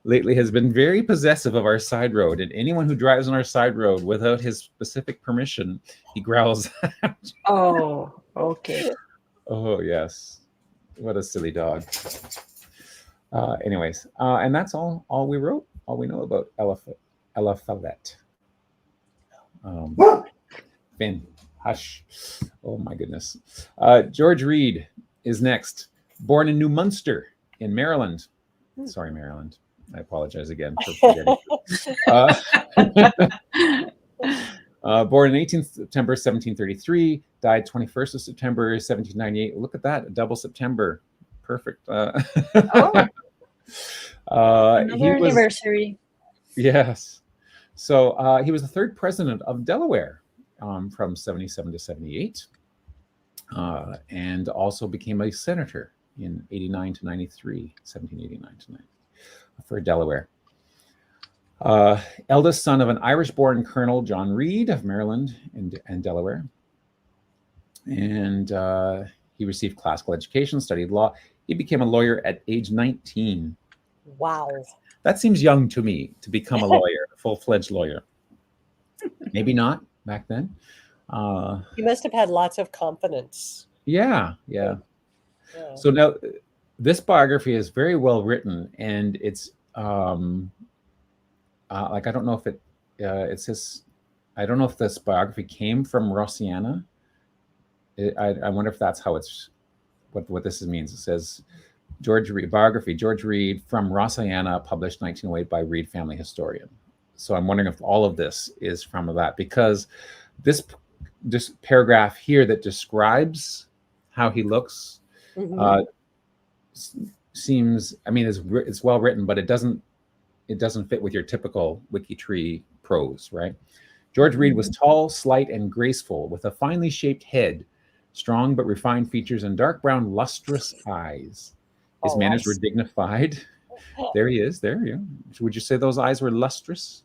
S3: lately has been very possessive of our side road, and anyone who drives on our side road without his specific permission, he growls.
S2: Oh, okay.
S3: Oh, yes. What a silly dog. Anyways, and that's all we wrote, all we know about Elefante. Finn, hush. Oh, my goodness. George Reed is next. Born in New Munster in Maryland. Sorry, Maryland. I apologize again for forgetting. Born on 18th September 1733, died 21st of September 1798. Look at that, a double September. Perfect.
S2: Another anniversary.
S3: Yes. So he was the 3rd president of Delaware from 77 to 78, and also became a senator in 89 to 93, 1789 to 90. For Delaware. Eldest son of an Irish-born Colonel John Reed of Maryland and Delaware. And he received classical education, studied law. He became a lawyer at age 19.
S1: Wow.
S3: That seems young to me, to become a lawyer, a full-fledged lawyer. Maybe not back then.
S1: He must have had lots of confidence.
S3: Yeah. So now, this biography is very well written, and it's like, I don't know if it's his. I don't know if this biography came from Rossiana. I wonder if that's how it's what this means. It says George Reed biography, George Reed from Rossiana, published 1908 by Reed Family Historian. So I'm wondering if all of this is from that, because this paragraph here that describes how he looks. Seems, I mean, it's well written, but it doesn't it doesn't fit with your typical WikiTree prose, right? George Read was tall, slight, and graceful, with a finely shaped head, strong but refined features, and dark brown, lustrous eyes. His manners were dignified. There he is. There you. Would you say those eyes were lustrous?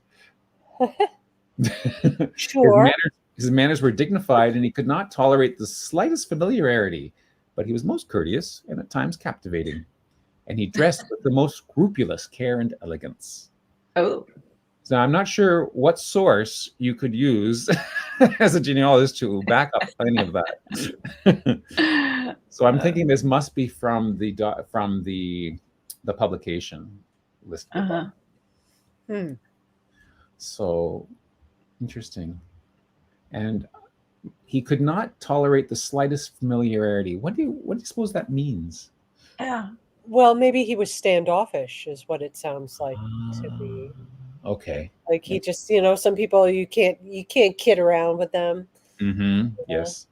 S1: Sure.
S3: His manners were dignified, and he could not tolerate the slightest familiarity, but he was most courteous and at times captivating. And he dressed with the most scrupulous care and elegance.
S2: Oh.
S3: So I'm not sure what source you could use as a genealogist to back up any of that. So I'm thinking this must be from the publication list. So interesting. And he could not tolerate the slightest familiarity. What do you suppose that means?
S2: Yeah.
S1: Well, maybe he was standoffish, is what it sounds like to be.
S3: Okay.
S1: Like he just, some people you can't kid around with them.
S3: Yes.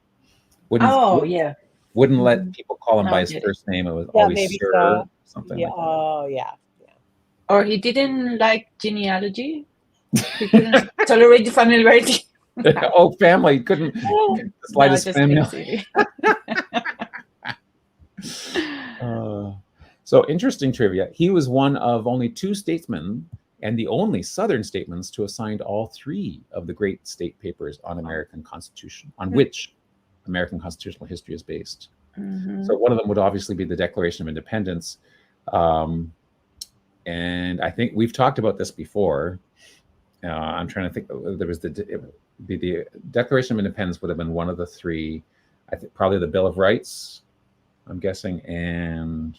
S2: Wouldn't
S3: let people call him by his first name. It was always Sir,
S1: so.
S3: Something like that.
S1: Oh, yeah.
S2: Or he didn't like genealogy. He couldn't tolerate the familiarity.
S3: Family couldn't the slightest family. So interesting trivia. He was one of only 2 statesmen and the only Southern statesmen to have signed all 3 of the great state papers on American Constitution, on which American constitutional history is based. So one of them would obviously be the Declaration of Independence. And I think we've talked about this before. I'm trying to think. There was the Declaration of Independence would have been one of the 3. I think probably the Bill of Rights, I'm guessing, and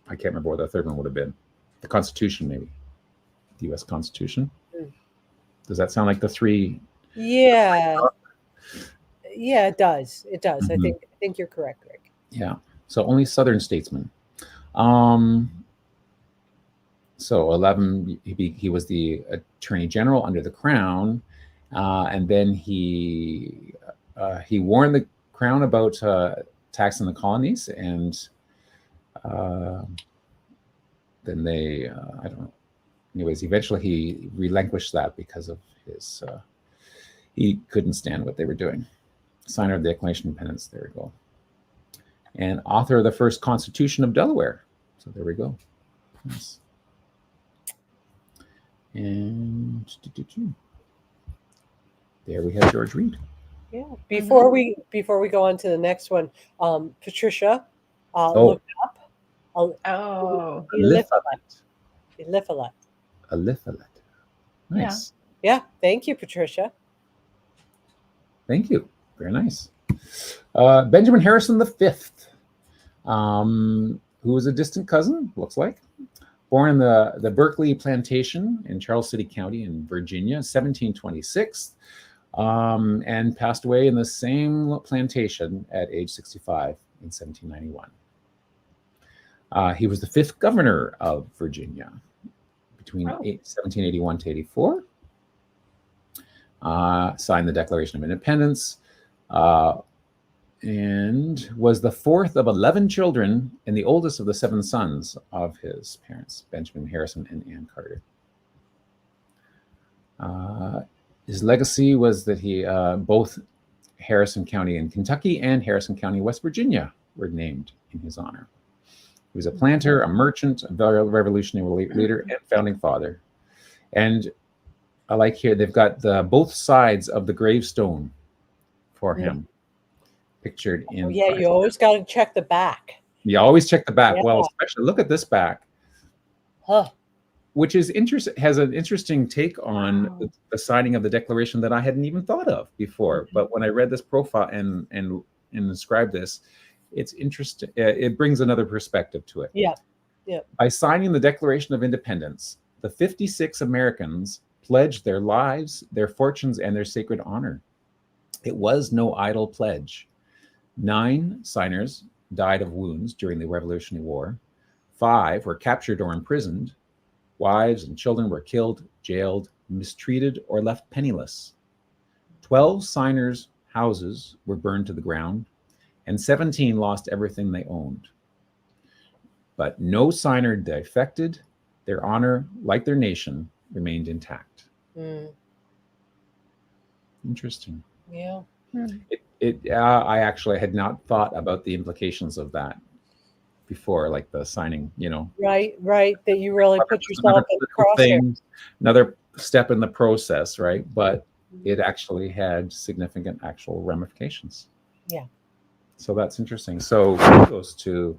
S3: I can't remember what the third one would have been. The Constitution, maybe. The U.S. Constitution. Does that sound like the 3?
S1: Yeah. Yeah, it does. It does. I think you're correct, Greg.
S3: Yeah. So only Southern statesmen. So 11, he was the Attorney General under the Crown, and then he warned the Crown about taxing the colonies, and then they, I don't know. Anyways, eventually he relinquished that because of his, he couldn't stand what they were doing. Signer of the Declaration of Independence, there we go. And author of the first Constitution of Delaware. So there we go. Nice. And there we have George Read.
S1: Yeah. Before we go on to the next one, Patricia looked up. Elefante.
S3: Nice.
S1: Yeah. Thank you, Patricia.
S3: Thank you. Very nice. Benjamin Harrison V, who was a distant cousin, looks like. Born in the Berkeley Plantation in Charles City County in Virginia, 1726, and passed away in the same plantation at age 65 in 1791. He was the 5th governor of Virginia between 1781 to 84. Signed the Declaration of Independence, and was the 4th of 11 children and the oldest of the 7 sons of his parents, Benjamin Harrison and Ann Carter. His legacy was that he both Harrison County in Kentucky and Harrison County, West Virginia, were named in his honor. He was a planter, a merchant, a revolutionary leader, and founding father. And I like here, they've got both sides of the gravestone for him pictured in.
S1: Yeah, you always got to check the back.
S3: You always check the back. Yeah. Well, especially look at this back, which is has an interesting take on the signing of the Declaration that I hadn't even thought of before. But when I read this profile and described this, it's interesting. It brings another perspective to it.
S1: Yeah.
S3: By signing the Declaration of Independence, the 56 Americans pledged their lives, their fortunes, and their sacred honor. It was no idle pledge. 9 signers died of wounds during the Revolutionary War. 5 were captured or imprisoned. Wives and children were killed, jailed, mistreated, or left penniless. 12 signers' houses were burned to the ground, and 17 lost everything they owned. But no signer defected, Their honor, like their nation, remained intact. Interesting.
S1: Yeah.
S3: I actually had not thought about the implications of that before, like the signing,
S1: Right. That you really put yourself in the
S3: thing, another step in the process, right? But it actually had significant actual ramifications.
S1: Yeah.
S3: So that's interesting. So kudos to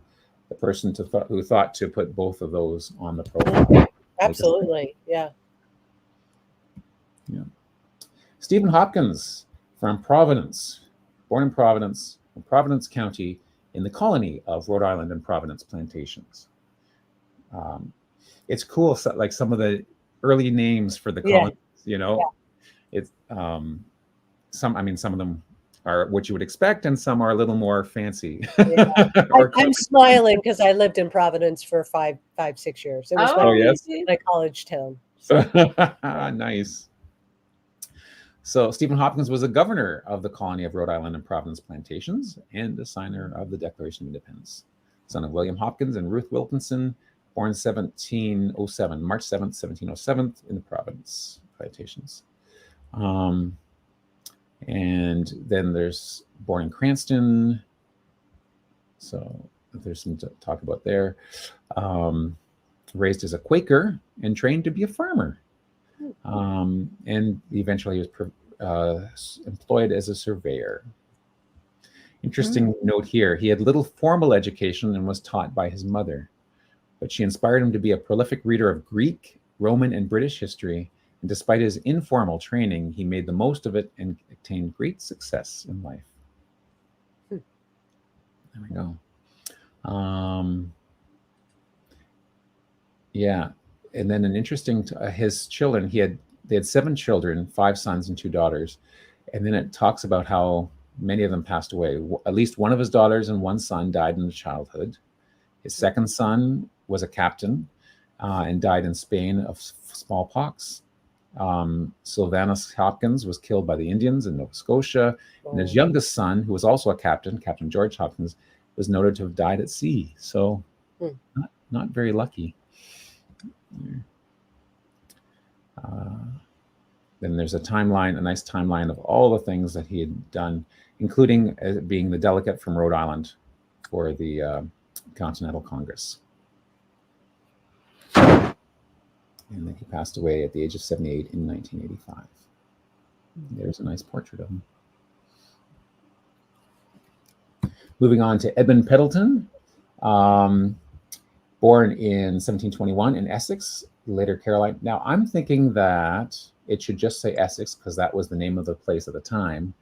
S3: the person who thought to put both of those on the profile.
S1: Absolutely. Yeah.
S3: Stephen Hopkins from Providence, born in Providence County in the colony of Rhode Island and Providence plantations. It's cool, like some of the early names for the colonies, It's some of them are what you would expect, and some are a little more fancy.
S1: Yeah. I'm smiling because I lived in Providence for 6 years. It was my college town. So.
S3: Nice. So Stephen Hopkins was a governor of the colony of Rhode Island and Providence plantations and a signer of the Declaration of Independence. Son of William Hopkins and Ruth Wilkinson, born 1707, March 7th, 1707, in the Providence plantations. And then there's born in Cranston. So there's some to talk about there. Raised as a Quaker and trained to be a farmer. And eventually he was employed as a surveyor. Interesting note here. He had little formal education and was taught by his mother, but she inspired him to be a prolific reader of Greek, Roman, and British history. And despite his informal training, he made the most of it and attained great success in life. There we go. Yeah. And then an interesting, his children, they had 7 children, 5 sons and 2 daughters. And then it talks about how many of them passed away. At least one of his daughters and 1 son died in childhood. His second son was a captain and died in Spain of smallpox. Sylvanus Hopkins was killed by the Indians in Nova Scotia. And his youngest son, who was also a captain, Captain George Hopkins, was noted to have died at sea. So not very lucky. Then there's a nice timeline of all the things that he had done, including being the delegate from Rhode Island for the Continental Congress. And then he passed away at the age of 78 in 1985. There's a nice portrait of him. Moving on to Edmund Pendleton, born in 1721 in Essex, later Caroline. Now, I'm thinking that it should just say Essex because that was the name of the place at the time.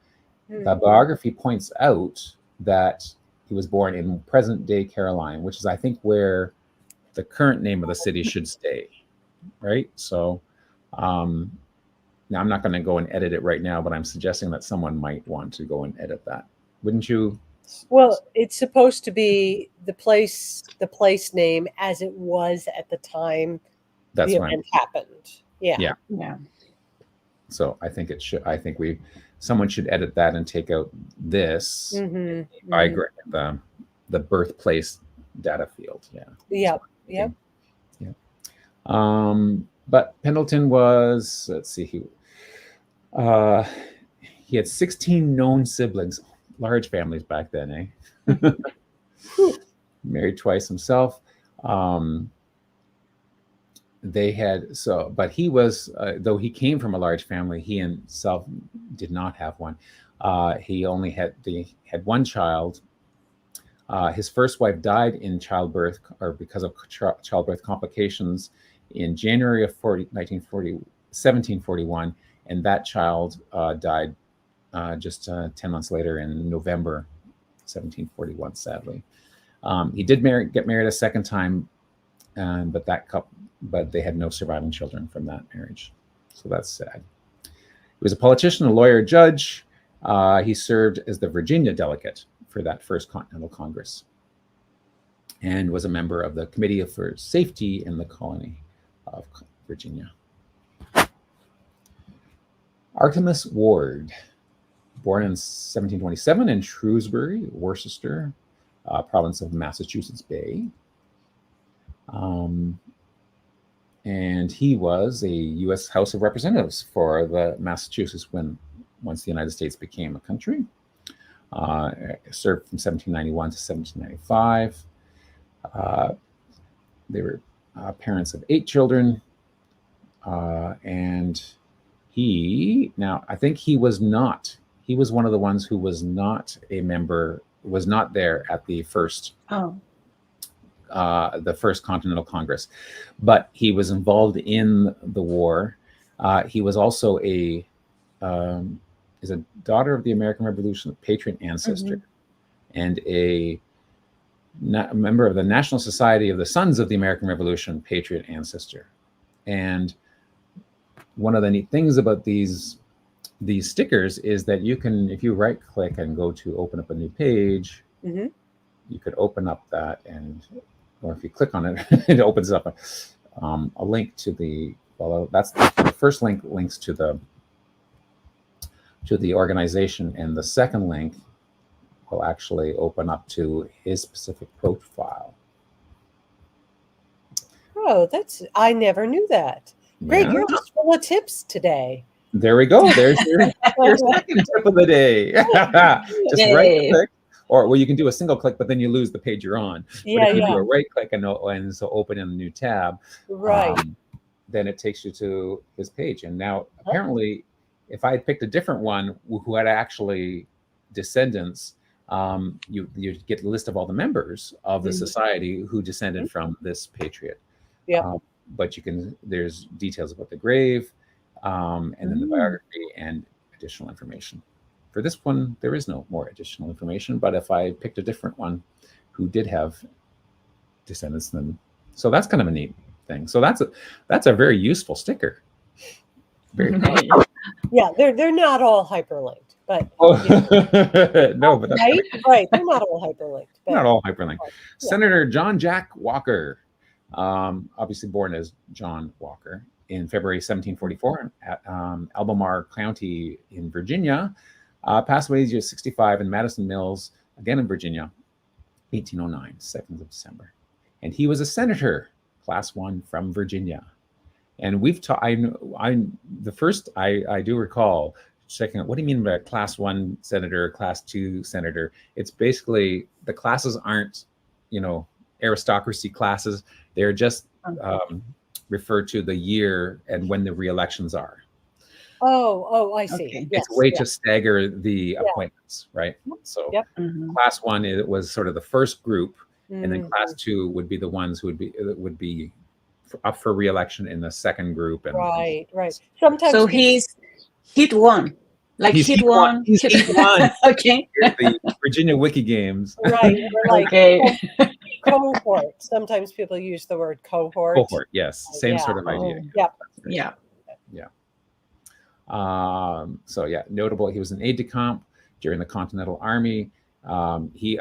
S3: The biography points out that he was born in present-day Caroline, which is, I think, where the current name of the city should stay, right? So now I'm not going to go and edit it right now, but I'm suggesting that someone might want to go and edit that. Wouldn't you?
S1: Well, it's supposed to be the place name as it was at the time the event happened. Yeah.
S3: So I think someone should edit that and take out this the birthplace data field. But Pendleton was, let's see, he had 16 known siblings, large families back then, eh? Married twice himself. But he was, though he came from a large family, he himself did not have one. He only had 1 child. His first wife died in childbirth or because of childbirth complications in January of 1741, and that child died just 10 months later in November 1741, sadly. He did get married a second time, but they had no surviving children from that marriage. So that's sad. He was a politician, a lawyer, judge. He served as the Virginia delegate for that first Continental Congress and was a member of the Committee for Safety in the Colony of Virginia. Artemus Ward, born in 1727 in Shrewsbury, Worcester, province of Massachusetts Bay. and he was a U.S. House of Representatives for the Massachusetts once the United States became a country. Served from 1791 to 1795. They were parents of 8 children, and I think he was one of the ones who was not a member, was not there at the first Continental Congress, but he was involved in the war. He was also is a daughter of the American Revolution, patriot ancestor, and a member of the National Society of the Sons of the American Revolution, patriot ancestor. And one of the neat things about these stickers is that you can, if you right click and go to open up a new page, you could open up that, or if you click on it, it opens up a link to that's the first link links to the organization, and the second link will actually open up to his specific profile.
S1: Oh, I never knew that. Great,
S3: Yeah.
S1: you're just full of tips today.
S3: There we go. There's your second tip of the day. Just right click, or you can do a single click, but then you lose the page you're on.
S1: Yeah,
S3: but if you do a right click and so open in a new tab,
S1: right,
S3: then it takes you to his page. And now apparently, if I had picked a different one who had actually descendants, you get a list of all the members of the society who descended from this patriot.
S1: Yeah.
S3: But there's details about the grave, and then the biography and additional information. For this one, there is no more additional information, but if I picked a different one who did have descendants, then so that's kind of a neat thing. So that's a very useful sticker. Very cool.
S1: Yeah, they're not all hyperlinked, but
S3: no, but that's
S1: right. They're not all hyperlinked. But,
S3: not all hyperlinked.
S1: Yeah.
S3: Senator John Jack Walker, obviously born as John Walker in February 1744 at Albemarle County in Virginia, passed away at the age of 65 in Madison Mills, again in Virginia, 1809, 2nd of December. And he was a senator, class 1 from Virginia. And we've taught, I do recall checking out, what do you mean by class 1 senator, class 2 senator? It's basically, the classes aren't, aristocracy classes. They're just refer to the year and when the re-elections are.
S1: Oh, I see.
S2: Okay.
S1: Yes,
S3: It's a way to stagger the appointments, right? So class 1 it was sort of the first group, and then class 2 would be the ones who would be up for re-election in the second group. And
S1: right. Sometimes
S2: so he's hit one. Like
S3: he's
S2: hit one.
S3: He's hit one.
S2: Okay.
S3: The Virginia Wiki Games.
S1: Right. Like
S2: Okay.
S1: cohort. Sometimes people use the word cohort.
S3: Cohort, yes. Same sort of idea.
S1: Yep.
S2: Yeah.
S3: So notable. He was an aide-de-camp during the Continental Army. He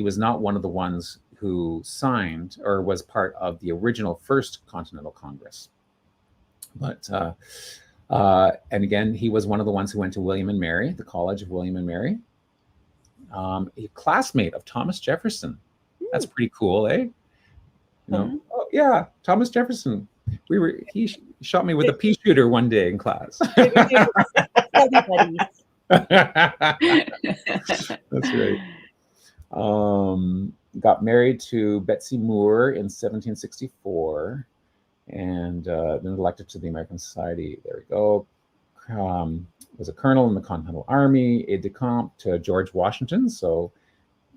S3: was not one of the ones who signed or was part of the original first Continental Congress. But, and again, he was one of the ones who went to William and Mary, the College of William and Mary. A classmate of Thomas Jefferson. That's pretty cool, eh? Oh yeah, Thomas Jefferson. He shot me with a pea shooter one day in class. That's right. Got married to Betsy Moore in 1764, and then elected to the American Society. There we go. Was a colonel in the Continental Army, aide-de-camp to George Washington. So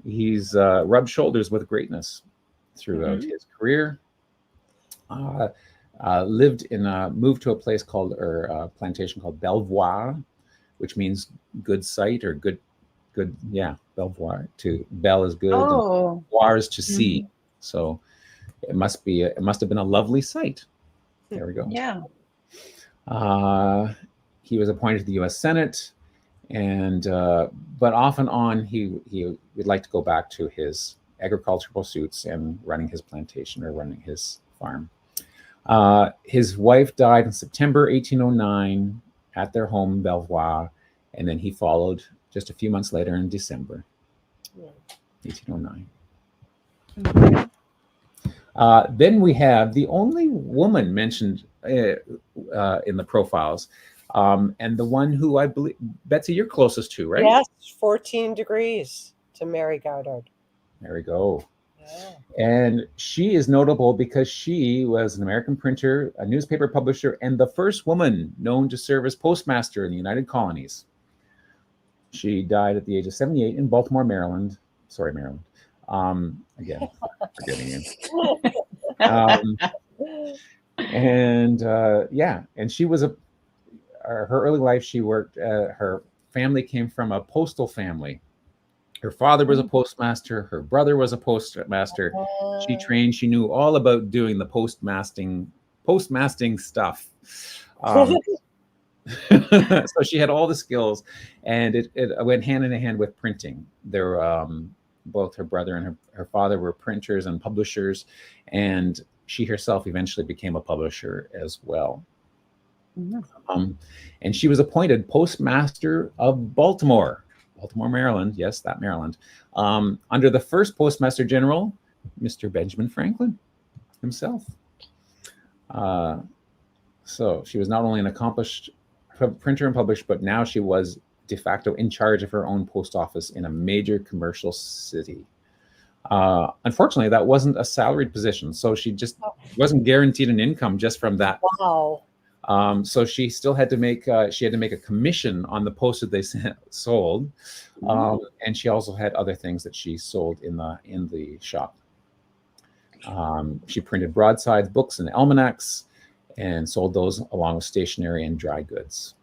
S3: he's rubbed shoulders with greatness throughout his career. Moved to a place plantation called Belvoir, which means good site or good, Belvoir. Bell is good, and voir is to see. So it must have been a lovely site. There we go.
S2: Yeah.
S3: He was appointed to the U.S. Senate, and but off and on he would like to go back to his agricultural pursuits and running his plantation or running his farm. His wife died in September 1809 at their home in Belvoir, and then he followed just a few months later in December 1809. Then we have the only woman mentioned in the profiles, and the one who I believe, Betsy, you're closest to, right?
S1: Yes, 14 degrees to Mary Goddard.
S3: There we go.
S1: Yeah.
S3: And she is notable because she was an American printer, a newspaper publisher, and the first woman known to serve as postmaster in the United Colonies. She died at the age of 78 in Baltimore, Maryland. Sorry, Maryland. Again, forgetting you. And she was her early life, she worked, her family came from a postal family. Her father was a postmaster. Her brother was a postmaster. She trained. She knew all about doing the postmasting stuff. So she had all the skills, and it went hand in hand with printing. Both her brother and her father were printers and publishers, and she herself eventually became a publisher as well. Mm-hmm. And she was appointed postmaster of Baltimore, Maryland. Yes, that Maryland. Under the first postmaster general, Mr. Benjamin Franklin himself. So she was not only an accomplished printer and publisher, but now she was de facto in charge of her own post office in a major commercial city. Unfortunately, that wasn't a salaried position, so she just wasn't guaranteed an income just from that.
S1: Wow.
S3: So she still had to make a commission on the post that they sold, and she also had other things that she sold in the shop. She printed broadsides, books, and almanacs, and sold those along with stationery and dry goods.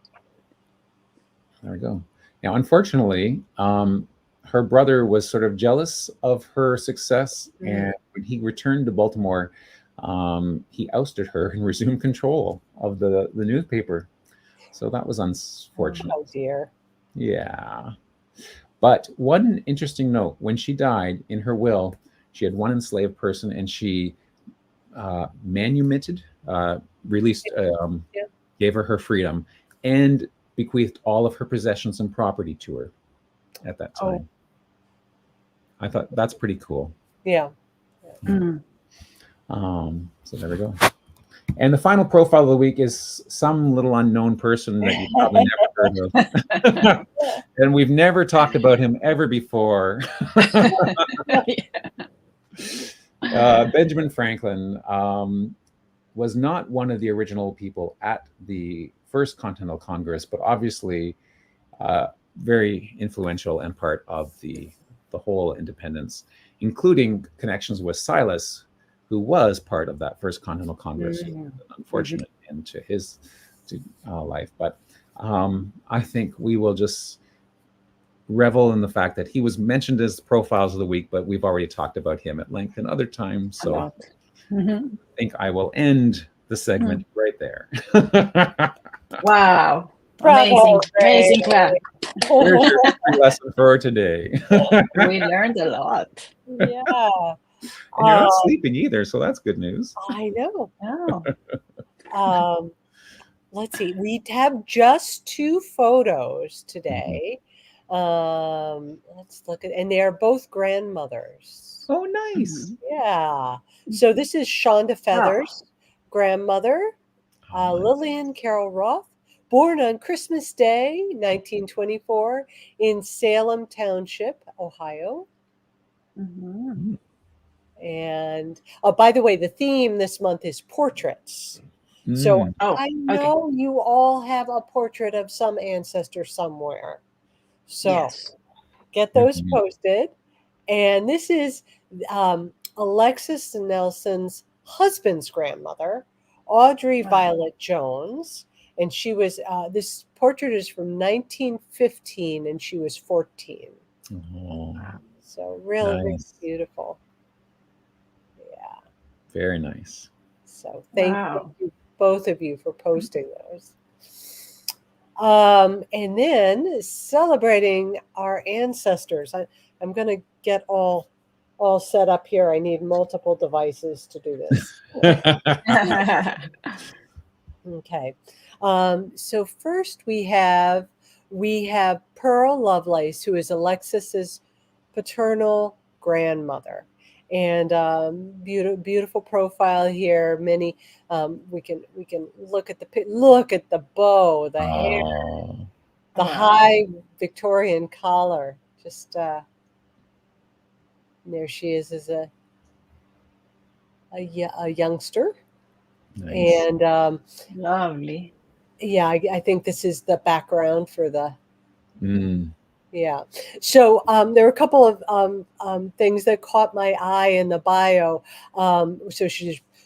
S3: There we go. Now, unfortunately, her brother was sort of jealous of her success, and when he returned to Baltimore, he ousted her and resumed control of the newspaper. So that was unfortunate.
S1: Oh dear.
S3: Yeah. But one interesting note, when she died, in her will, she had one enslaved person, and she manumitted, released, gave her freedom, and bequeathed all of her possessions and property to her at that time. I thought that's pretty cool.
S1: Yeah.
S3: So there we go. And the final profile of the week is some little unknown person that you probably never heard of. And we've never talked about him ever before. Benjamin Franklin was not one of the original people at the first Continental Congress, but obviously very influential and part of the whole independence, including connections with Silas, who was part of that first Continental Congress. An unfortunate end to his life. But I think we will just revel in the fact that he was mentioned as profiles of the week, but we've already talked about him at length in other times. So I think I will end the segment right there.
S2: Wow.
S1: Bravo,
S2: Amazing clap.
S3: There's your history lesson for today.
S2: We learned a lot.
S1: Yeah.
S3: And you're not sleeping either, so that's good news.
S1: I know.
S2: Oh.
S1: Let's see. We have just 2 photos today. Let's look at, and they are both grandmothers.
S3: Oh, nice.
S1: Yeah. So this is Shonda Feathers, grandmother, Lillian Carol Roth, born on Christmas Day, 1924, in Salem Township, Ohio. And by the way, the theme this month is portraits. So I know you all have a portrait of some ancestor somewhere. So get those posted. And this is Alexis Nelson's husband's grandmother, Audrey Violet Jones. And she was, this portrait is from 1915, and she was 14. So really, really beautiful. Yeah.
S3: Very nice.
S1: So thank you, both of you, for posting those. And then celebrating our ancestors. I'm going to get all set up here. I need multiple devices to do this. Okay. So first we have Pearl Lovelace, who is Alexis's paternal grandmother. and beautiful profile here. Many we can look at the bow, the hair,
S3: Oh,
S1: the
S2: Wow.
S1: high Victorian collar. Just there she is as a youngster,
S3: nice.
S1: and
S2: Lovely.
S1: yeah, I think this is the background for the.
S3: Mm.
S1: Yeah. So there were a couple of things that caught my eye in the bio. So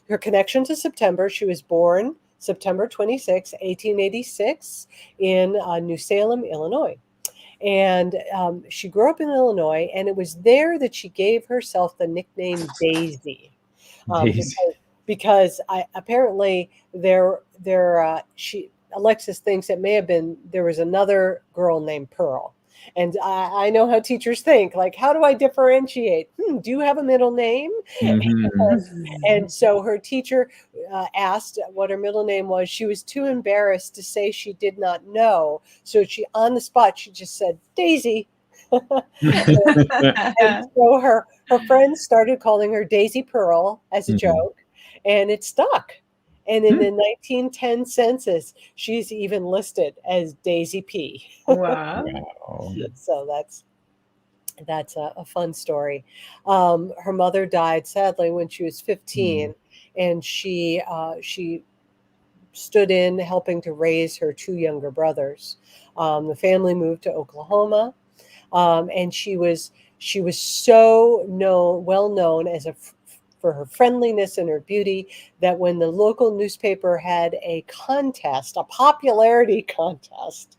S1: her connection to September. She was born September 26, 1886, in New Salem, Illinois. And she grew up in Illinois, and it was there that she gave herself the nickname Daisy.
S3: Daisy.
S1: Because apparently Alexis thinks it may have been there was another girl named Pearl. And I know how teachers think, like, how do I differentiate? Do you have a middle name?
S3: Mhm.
S1: And so her teacher asked what her middle name was. She was too embarrassed to say she did not know. So on the spot, she just said, Daisy. And so her friends started calling her Daisy Pearl as a
S3: Mhm.
S1: joke, and it stuck. And in the 1910 census, she's even listed as Daisy P.
S2: Wow.
S3: Wow.
S1: So that's a fun story. Her mother died sadly when she was 15, and she stood in helping to raise her two younger brothers. The family moved to Oklahoma, and she was so well known for her friendliness and her beauty that when the local newspaper had a popularity contest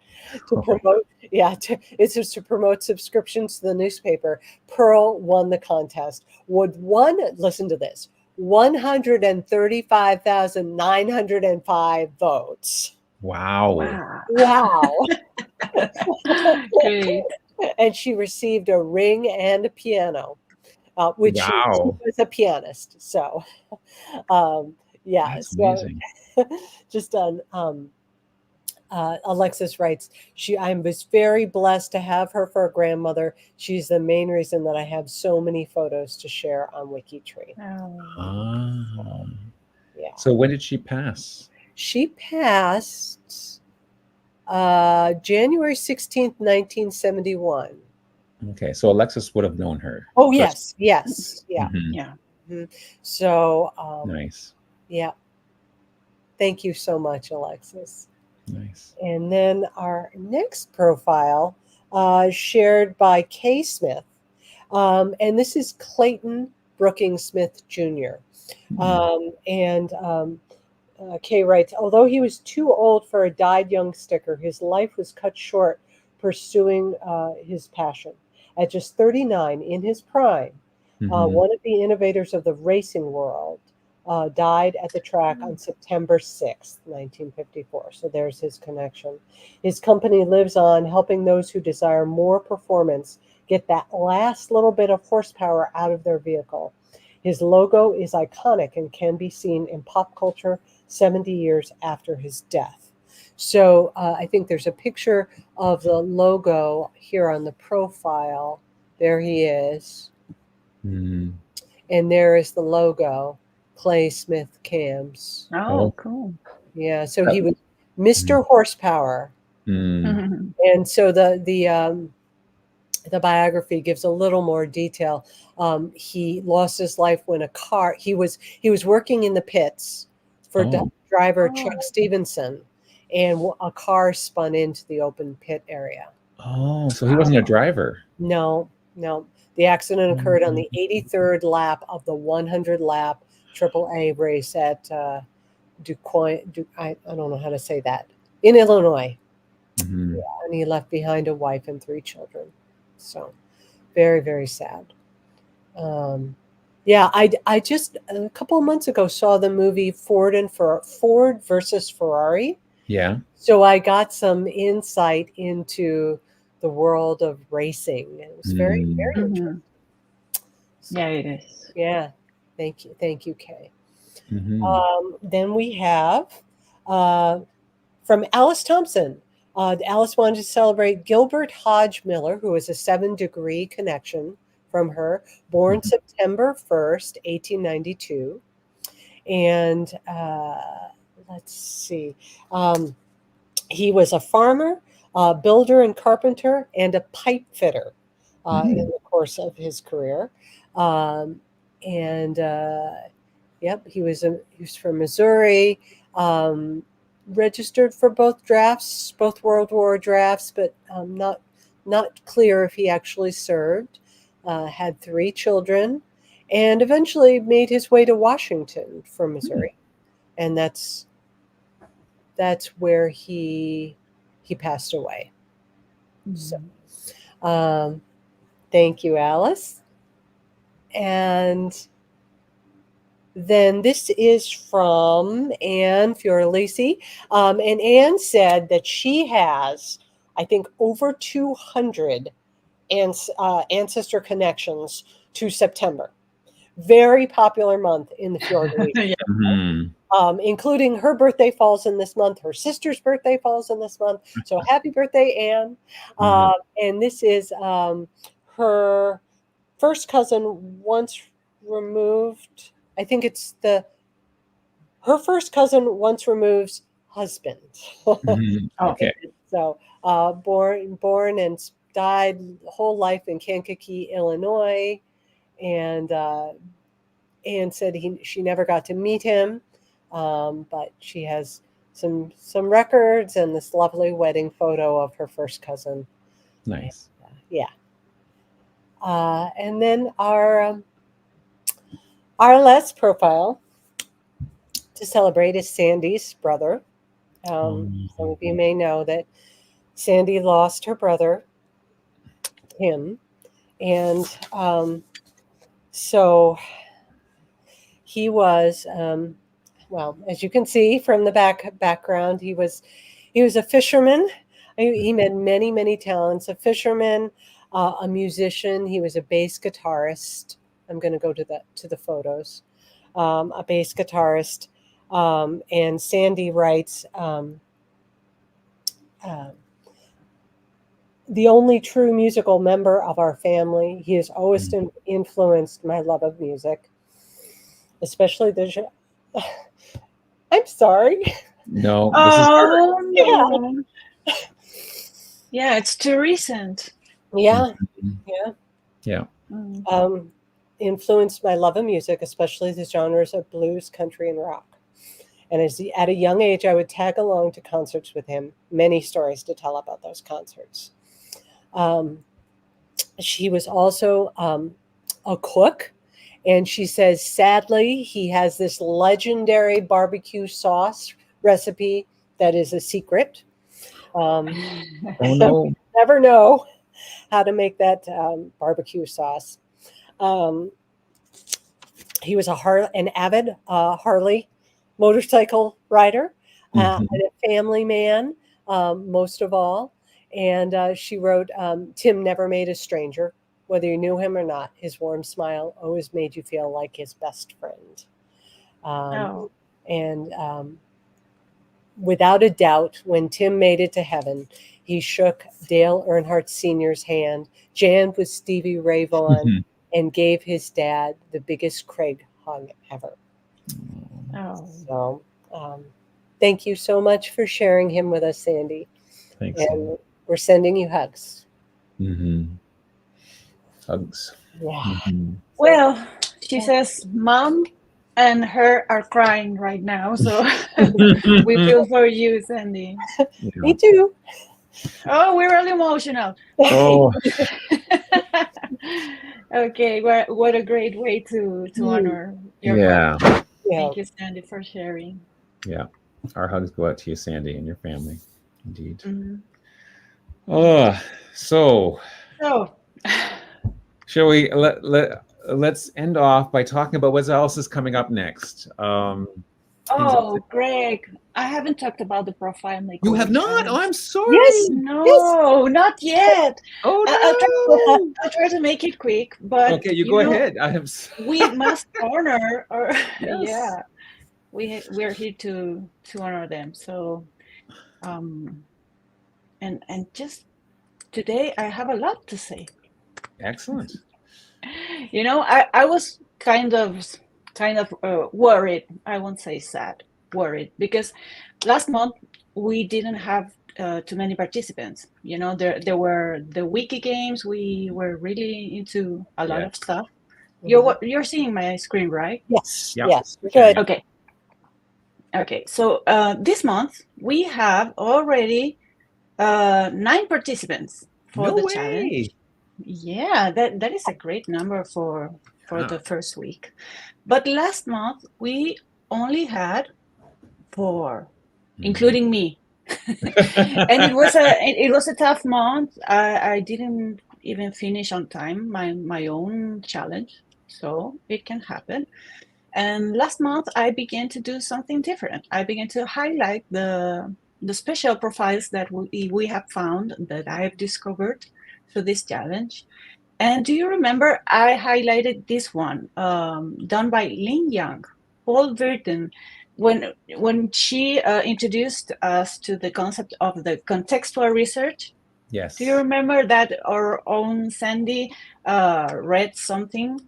S1: to promote, it's just to promote subscriptions to the newspaper, Pearl won the contest. Listen to this, 135,905 votes.
S3: Wow.
S1: Wow.
S2: Great.
S1: And she received a ring and a piano, which she was a pianist. So,
S3: That's amazing.
S1: Just on. Alexis writes, I was very blessed to have her for a grandmother. She's the main reason that I have so many photos to share on WikiTree.
S3: Oh.
S1: Yeah.
S3: So when did she pass?
S1: She passed January 16th, 1971.
S3: Okay, so Alexis would have known her.
S1: Oh, yes. Yeah.
S3: Mhm.
S2: Yeah.
S1: So,
S3: Nice.
S1: yeah. Thank you so much, Alexis.
S3: Nice.
S1: And then our next profile shared by Kay Smith. And this is Clayton Brookings Smith Jr. Kay writes, although he was too old for a died young sticker, his life was cut short pursuing his passion. At just 39, in his prime, one of the innovators of the racing world died at the track on September 6th, 1954. So there's his connection. His company lives on, helping those who desire more performance get that last little bit of horsepower out of their vehicle. His logo is iconic and can be seen in pop culture 70 years after his death. So I think there's a picture of the logo here on the profile. There he is. And there is the logo, Clay Smith Cams.
S2: Oh, cool.
S1: Yeah, so he was Mr. Horsepower. And so the biography gives a little more detail. He lost his life when he was working in the pits for driver Chuck Stevenson, and a car spun into the open pit area.
S3: Oh, so he wasn't a driver.
S1: No. The accident occurred on the 83rd lap of the 100-lap AAA race at DuQuoin. I don't know how to say that, in Illinois. Yeah, and he left behind a wife and 3 children. So very, very sad. I just a couple of months ago saw the movie Ford versus Ferrari.
S3: Yeah.
S1: So I got some insight into the world of racing. It was very, very interesting.
S2: Yeah, it is.
S1: Yeah. Thank you, Kay. Then we have from Alice Thompson. Alice wanted to celebrate Gilbert Hodge Miller, who is a 7-degree connection from her, born September 1st, 1892. And let's see. He was a farmer, builder and carpenter, and a pipe fitter in the course of his career. Yep, he was from Missouri, registered for both World War drafts, but not clear if he actually served. Had 3 children, and eventually made his way to Washington from Missouri, and that's where he passed away. So, thank you, Alice. And then this is from Anne Fiorelisi. And Anne said that she has, I think, over 200 ancestor connections to September. Very popular month in the Fiorelisi. Including her birthday falls in this month. Her sister's birthday falls in this month. So happy birthday, Anne. And this is her first cousin once removed. I think it's her first cousin once removed's husband.
S3: Okay.
S1: So born and died whole life in Kankakee, Illinois. And Anne said she never got to meet him. But she has some records and this lovely wedding photo of her first cousin.
S3: Nice.
S1: Yeah. And then our last profile to celebrate is Sandy's brother. Some of you may know that Sandy lost her brother, Tim, and so he was. Well, as you can see from the background, he was a fisherman. He had many talents. A fisherman, a musician. He was a bass guitarist. I'm going to go to the photos. A bass guitarist, and Sandy writes, the only true musical member of our family. He has always influenced my love of music, especially the. I'm sorry.
S3: No, this is hard.
S2: No. Yeah, it's too recent.
S1: Yeah. Influenced my love of music, especially the genres of blues, country, and rock. And at a young age, I would tag along to concerts with him. Many stories to tell about those concerts. She was also a cook. And she says, sadly, he has this legendary barbecue sauce recipe that is a secret.
S3: Oh, no.
S1: Never know how to make that barbecue sauce. He was an avid Harley motorcycle rider, and a family man, most of all. And she wrote, Tim never made a stranger. Whether you knew him or not, his warm smile always made you feel like his best friend. And without a doubt, when Tim made it to heaven, he shook Dale Earnhardt Sr.'s hand, jammed with Stevie Ray Vaughan, and gave his dad the biggest Craig hug ever. So thank you so much for sharing him with us, Sandy.
S3: Thanks.
S1: And we're sending you hugs.
S3: Hugs.
S1: Yeah.
S2: Well, she says mom and her are crying right now, so we feel for you, Sandy.
S1: Me too.
S2: Oh, we're all emotional.
S3: Oh.
S2: Okay, what a great way to honor your mom. Thank you, Sandy, for sharing.
S3: Yeah, our hugs go out to you, Sandy, and your family. Indeed. So shall we let's end off by talking about what else is coming up next?
S2: Greg, I haven't talked about the profile maker.
S3: You have not? Oh, I'm sorry.
S1: Yes.
S2: No, not yet.
S3: Oh, no.
S2: I'll try to make it quick, but
S3: okay, you go ahead.
S2: We must honor, we're here to honor them. So, and just today I have a lot to say.
S3: Excellent.
S2: You know, I was kind of worried. I won't say sad, worried, because last month we didn't have too many participants. You know, there were the wiki games. We were really into a lot of stuff. You're seeing my screen, right?
S1: Yes.
S3: Yep.
S1: Yes. Good.
S2: Okay. Okay. So this month we have already 9 participants for the challenge. Yeah, that is a great number for the first week. But last month we only had 4, including me. And it was a tough month. I didn't even finish on time my own challenge, so it can happen. And last month I began to do something different. I began to highlight the special profiles that we have found, that I have discovered through this challenge. And do you remember I highlighted this one done by Lin Yang, Paul Virden, when she introduced us to the concept of the contextual research?
S3: Yes.
S2: Do you remember that our own Sandy read something?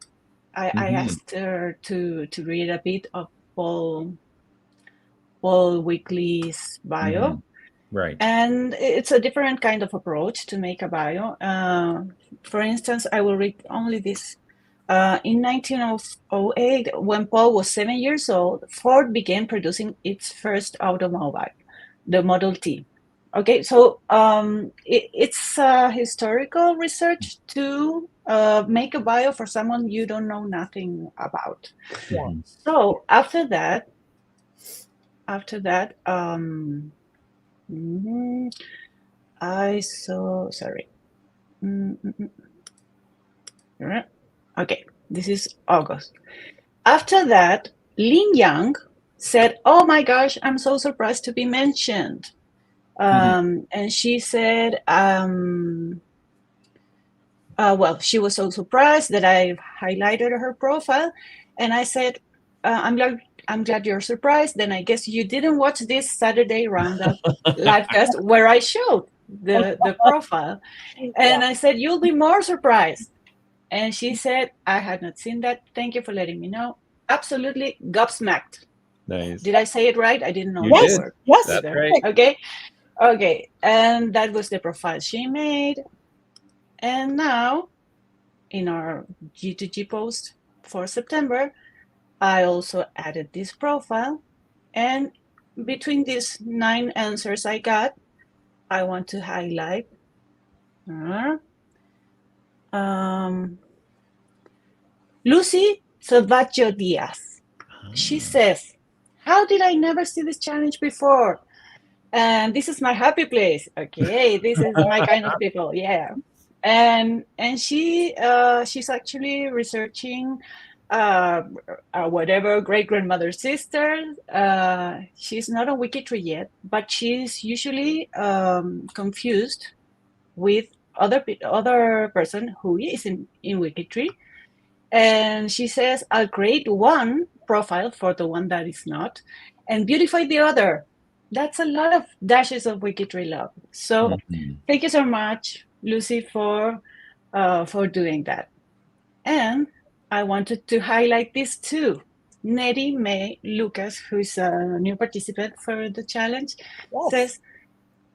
S2: I asked her to read a bit of Paul Weekly's bio.
S3: Right.
S2: And it's a different kind of approach to make a bio. For instance, I will read only this. In 1908, when Paul was 7 years old, Ford began producing its first automobile, the Model T. Okay, so it's historical research to make a bio for someone you don't know nothing about.
S1: Yeah.
S2: So after that, I saw, sorry. Okay, this is August. After that, Lin Yang said, "Oh my gosh, I'm so surprised to be mentioned." And she said, well, she was so surprised that I highlighted her profile. And I said, I'm glad you're surprised. Then I guess you didn't watch this Saturday Randolph LiveCast where I showed the profile. And I said, you'll be more surprised. And she said, I had not seen that. Thank you for letting me know. Absolutely gobsmacked.
S3: Nice.
S2: Did I say it right? I didn't know
S1: that
S2: word.
S1: Yes.
S3: That's right.
S2: Okay. And that was the profile she made. And now, in our G2G post for September, I also added this profile. And between these 9 answers I got, I want to highlight Lucy Salvaggio Diaz. She says, how did I never see this challenge before? And this is my happy place. Okay, this is my kind of people. Yeah. And she's actually researching whatever great-grandmother sister. She's not on WikiTree yet, but she's usually confused with other person who is in WikiTree. And she says, I'll create one profile for the one that is not and beautify the other. That's a lot of dashes of WikiTree love. So thank you so much, Lucy, for doing that. And I wanted to highlight this too. Nettie May Lucas, who's a new participant for the challenge, says,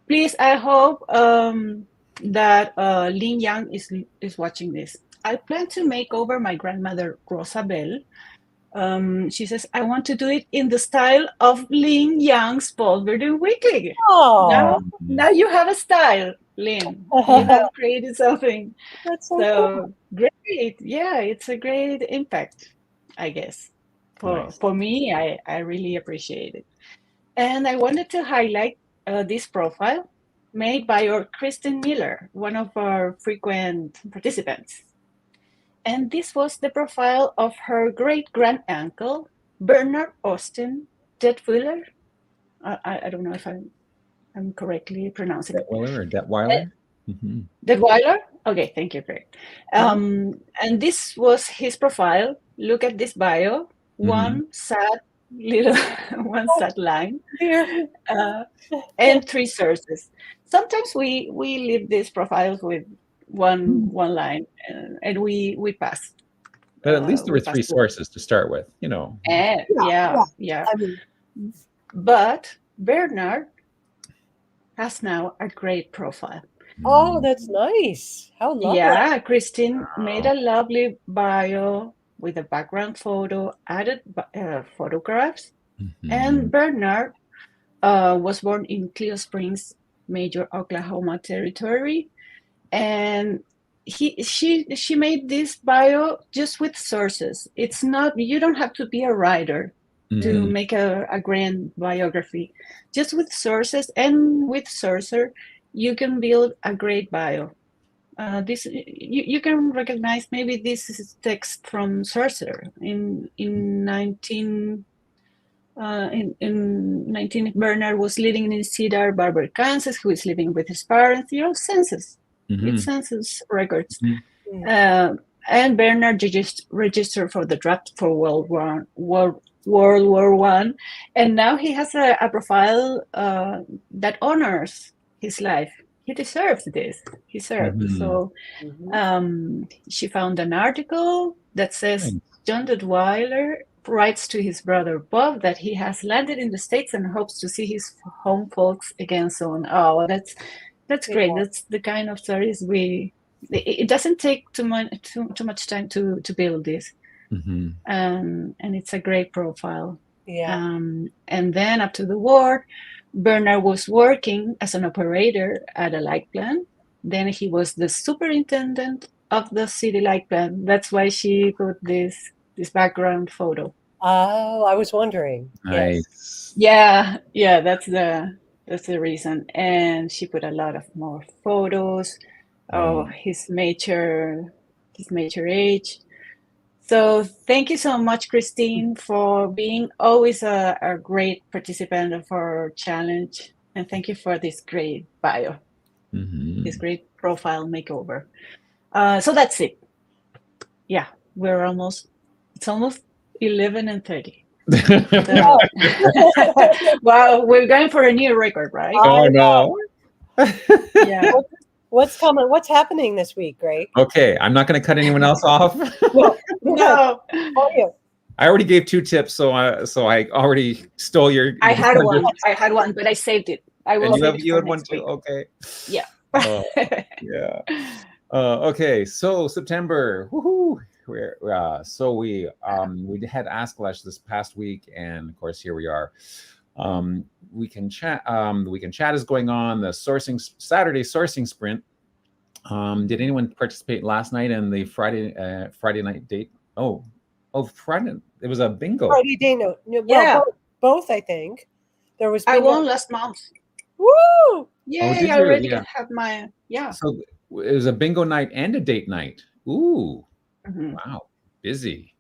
S2: please, I hope that Lin Yang is watching this. I plan to make over my grandmother, Rosabelle. She says, I want to do it in the style of Lin Yang's Paul Verdun Weekly.
S1: Oh.
S2: Now you have a style, Lin. You have created something.
S1: That's so cool.
S2: Great. Yeah, it's a great impact, I guess. For me, I really appreciate it. And I wanted to highlight this profile made by our Kristen Miller, one of our frequent participants. And this was the profile of her great-grand-uncle, Bernard Austin Detwiller. I don't know if I'm correctly pronouncing it.
S3: Detwiller or Detweiler?
S2: Detweiler? Okay, thank you, Greg. And this was his profile. Look at this bio. One sad line, and 3 sources. Sometimes we leave these profiles with one line, and we passed.
S3: But at least there were 3
S2: passed.
S3: sources to start with, you know.
S2: Yeah.
S1: I mean,
S2: But Bernard has now a great profile.
S1: oh, that's nice. How lovely.
S2: Yeah, Christine made a lovely bio with a background photo, added photographs. And Bernard was born in Clear Springs, Major Oklahoma Territory, and she made this bio just with sources. It's not, you don't have to be a writer to make a grand biography. Just with sources, and with Sourcer, you can build a great bio. This you can recognize, maybe this is text from Sourcer in 19. In 19, Bernard was living in Cedar Barber, Kansas. Who is living with his parents. census. It's census records. And Bernard registered for the draft for World War I, and now he has a profile that honors his life. He deserves this. He served. So she found an article that says John Detweiler writes to his brother Bob that he has landed in the States and hopes to see his home folks again soon. Oh, that's great. That's the kind of stories it doesn't take too much time to build this. And it's a great profile. And then after the war, Bernard was working as an operator at a light plant. Then he was the superintendent of the city light plant. That's why she put this background photo.
S1: Oh, I was wondering.
S3: Nice.
S2: Yes. Yeah, that's the reason. And she put a lot of more photos of his major age. So thank you so much, Christine, for being always a great participant of our challenge. And thank you for this great bio, this great profile makeover. So that's it. Yeah, it's almost 11:30. So, wow, we're going for a new record, right?
S3: Oh, no.
S2: Yeah.
S1: What's coming? What's happening this week, Greg?
S3: Okay, I'm not going to cut anyone else off.
S2: No.
S1: Oh, yeah.
S3: I already gave 2 tips, so I already stole your.
S2: I had one, but I saved it. I will.
S3: And you had one too. Okay.
S2: Yeah.
S3: Yeah. Okay, so September. Woohoo! So we had Askelash this past week, and of course here we are. We can chat. The weekend chat is going on. The Saturday sourcing sprint. Did anyone participate last night in the Friday night date? Oh, Friday. It was a bingo.
S1: Friday day note.
S2: Yeah.
S1: Both I think. There was.
S2: I won last month.
S1: Woo!
S2: Yay! I already have my
S3: So it was a bingo night and a date night. Ooh. Wow, busy.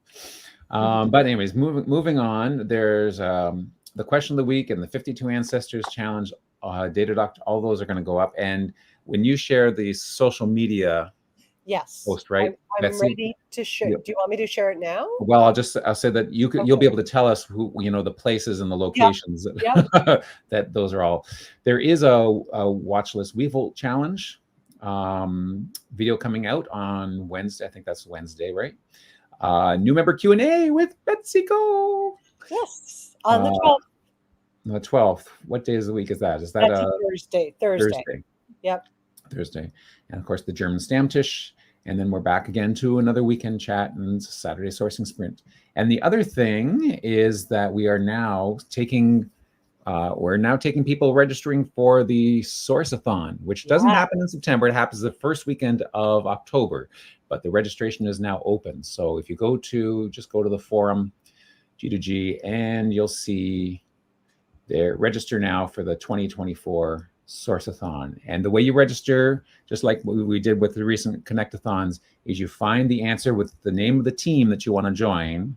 S3: But anyways, moving on. There's the question of the week and the 52 Ancestors Challenge, Datadoc. All those are going to go up. And when you share the social media post, right?
S1: I'm ready to share. Do you want me to share it now?
S3: Well, I'll say that you'll be able to tell us who, the places and the locations that those are all. There is a watch list Weevil challenge video coming out on Wednesday. I think that's Wednesday, right? New member Q&A with Betsy Go.
S1: Yes, on the 12th.
S3: The 12th. What day of the week is that? Is that
S1: Thursday?
S3: Thursday.
S1: Yep.
S3: Thursday. And of course the German Stammtisch. And then we're back again to another weekend chat and Saturday sourcing sprint. And the other thing is that we are now taking people registering for the Sourceathon, which doesn't happen in September. It happens the first weekend of October, but the registration is now open. So if you just go to the forum, G2G, and you'll see there, register now for the 2024 Sourceathon. And the way you register, just like we did with the recent Connectathons, is you find the answer with the name of the team that you want to join.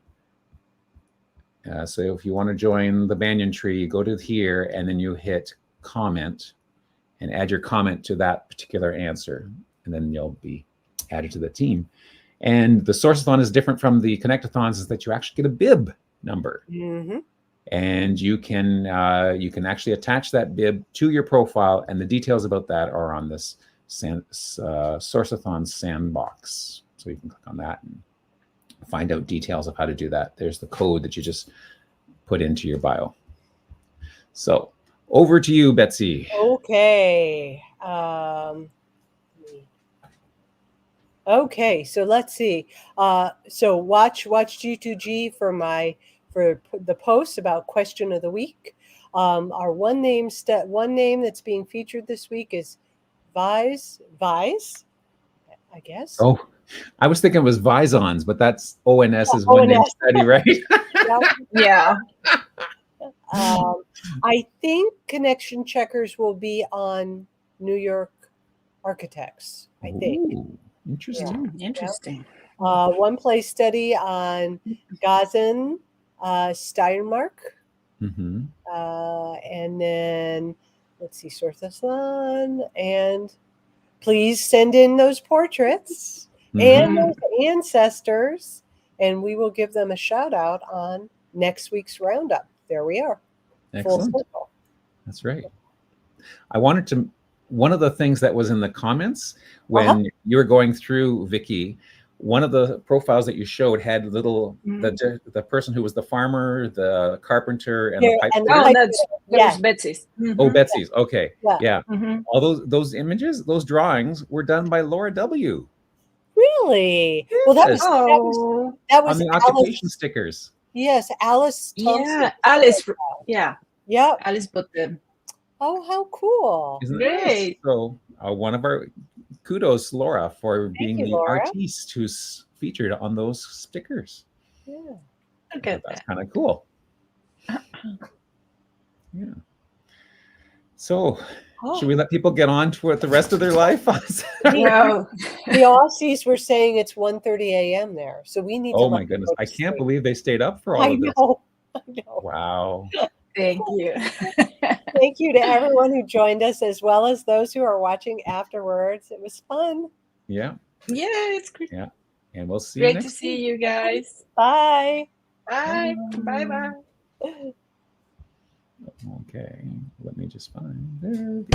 S3: So if you want to join the Banyan Tree, you go to here and then you hit comment and add your comment to that particular answer. And then you'll be added to the team. And the Sourceathon is different from the Connectathons, is that you actually get a bib number. And you can actually attach that bib to your profile, and the details about that are on this Sourceathon Sandbox. So you can click on that and find out details of how to do that. There's the code that you just put into your bio. So over to you, Betsy.
S1: Okay. Okay, so let's see. So watch G2G for the post about question of the week. Our one name that's being featured this week is Vise, I guess.
S3: Oh, I was thinking it was Visons, but that's ONS is one name study, right?
S2: Yeah.
S1: I think connection checkers will be on New York architects, I think.
S3: Ooh, interesting.
S2: Yeah. Interesting.
S1: One place study on Gazan, Steiermark.
S3: Mm-hmm.
S1: And then let's see, Sorthathon, and please send in those portraits and those ancestors, and we will give them a shout out on next week's roundup. There we are.
S3: Excellent.
S1: Full circle.
S3: That's right. I wanted to, one of the things that was in the comments when you were going through, Vicky, one of the profiles that you showed had little, the person who was the farmer, the carpenter, and the pipe.
S2: That was Betsy's.
S3: Oh, Betsy's. Okay. Yeah.
S2: Mm-hmm.
S3: All those images, those drawings were done by Laura W.
S1: Really?
S3: Yes.
S1: Well, that was
S3: on the
S1: Alice,
S3: occupation stickers.
S1: Yes, Alice Thompson.
S2: Yeah, Alice. Yeah.
S1: Yep.
S2: Alice put them.
S1: Oh, how cool.
S3: Isn't that nice? So one of our kudos, Laura, for being the artiste who's featured on those stickers.
S1: Yeah.
S2: Okay.
S3: That's kind of cool. Yeah. So should we let people get on to the rest of their life?
S1: The Aussies were saying it's 1:30 a.m. there. So we need to.
S3: Oh my goodness. I can't believe they stayed up for all of this.
S1: I know.
S3: Wow.
S2: Thank you.
S1: Thank you to everyone who joined us, as well as those who are watching afterwards. It was fun.
S3: Yeah.
S2: Yeah, it's great.
S3: Yeah. And we'll see you next
S2: Great to see you guys.
S1: Bye.
S2: Bye. Bye-bye.
S3: Okay. Let me just find there.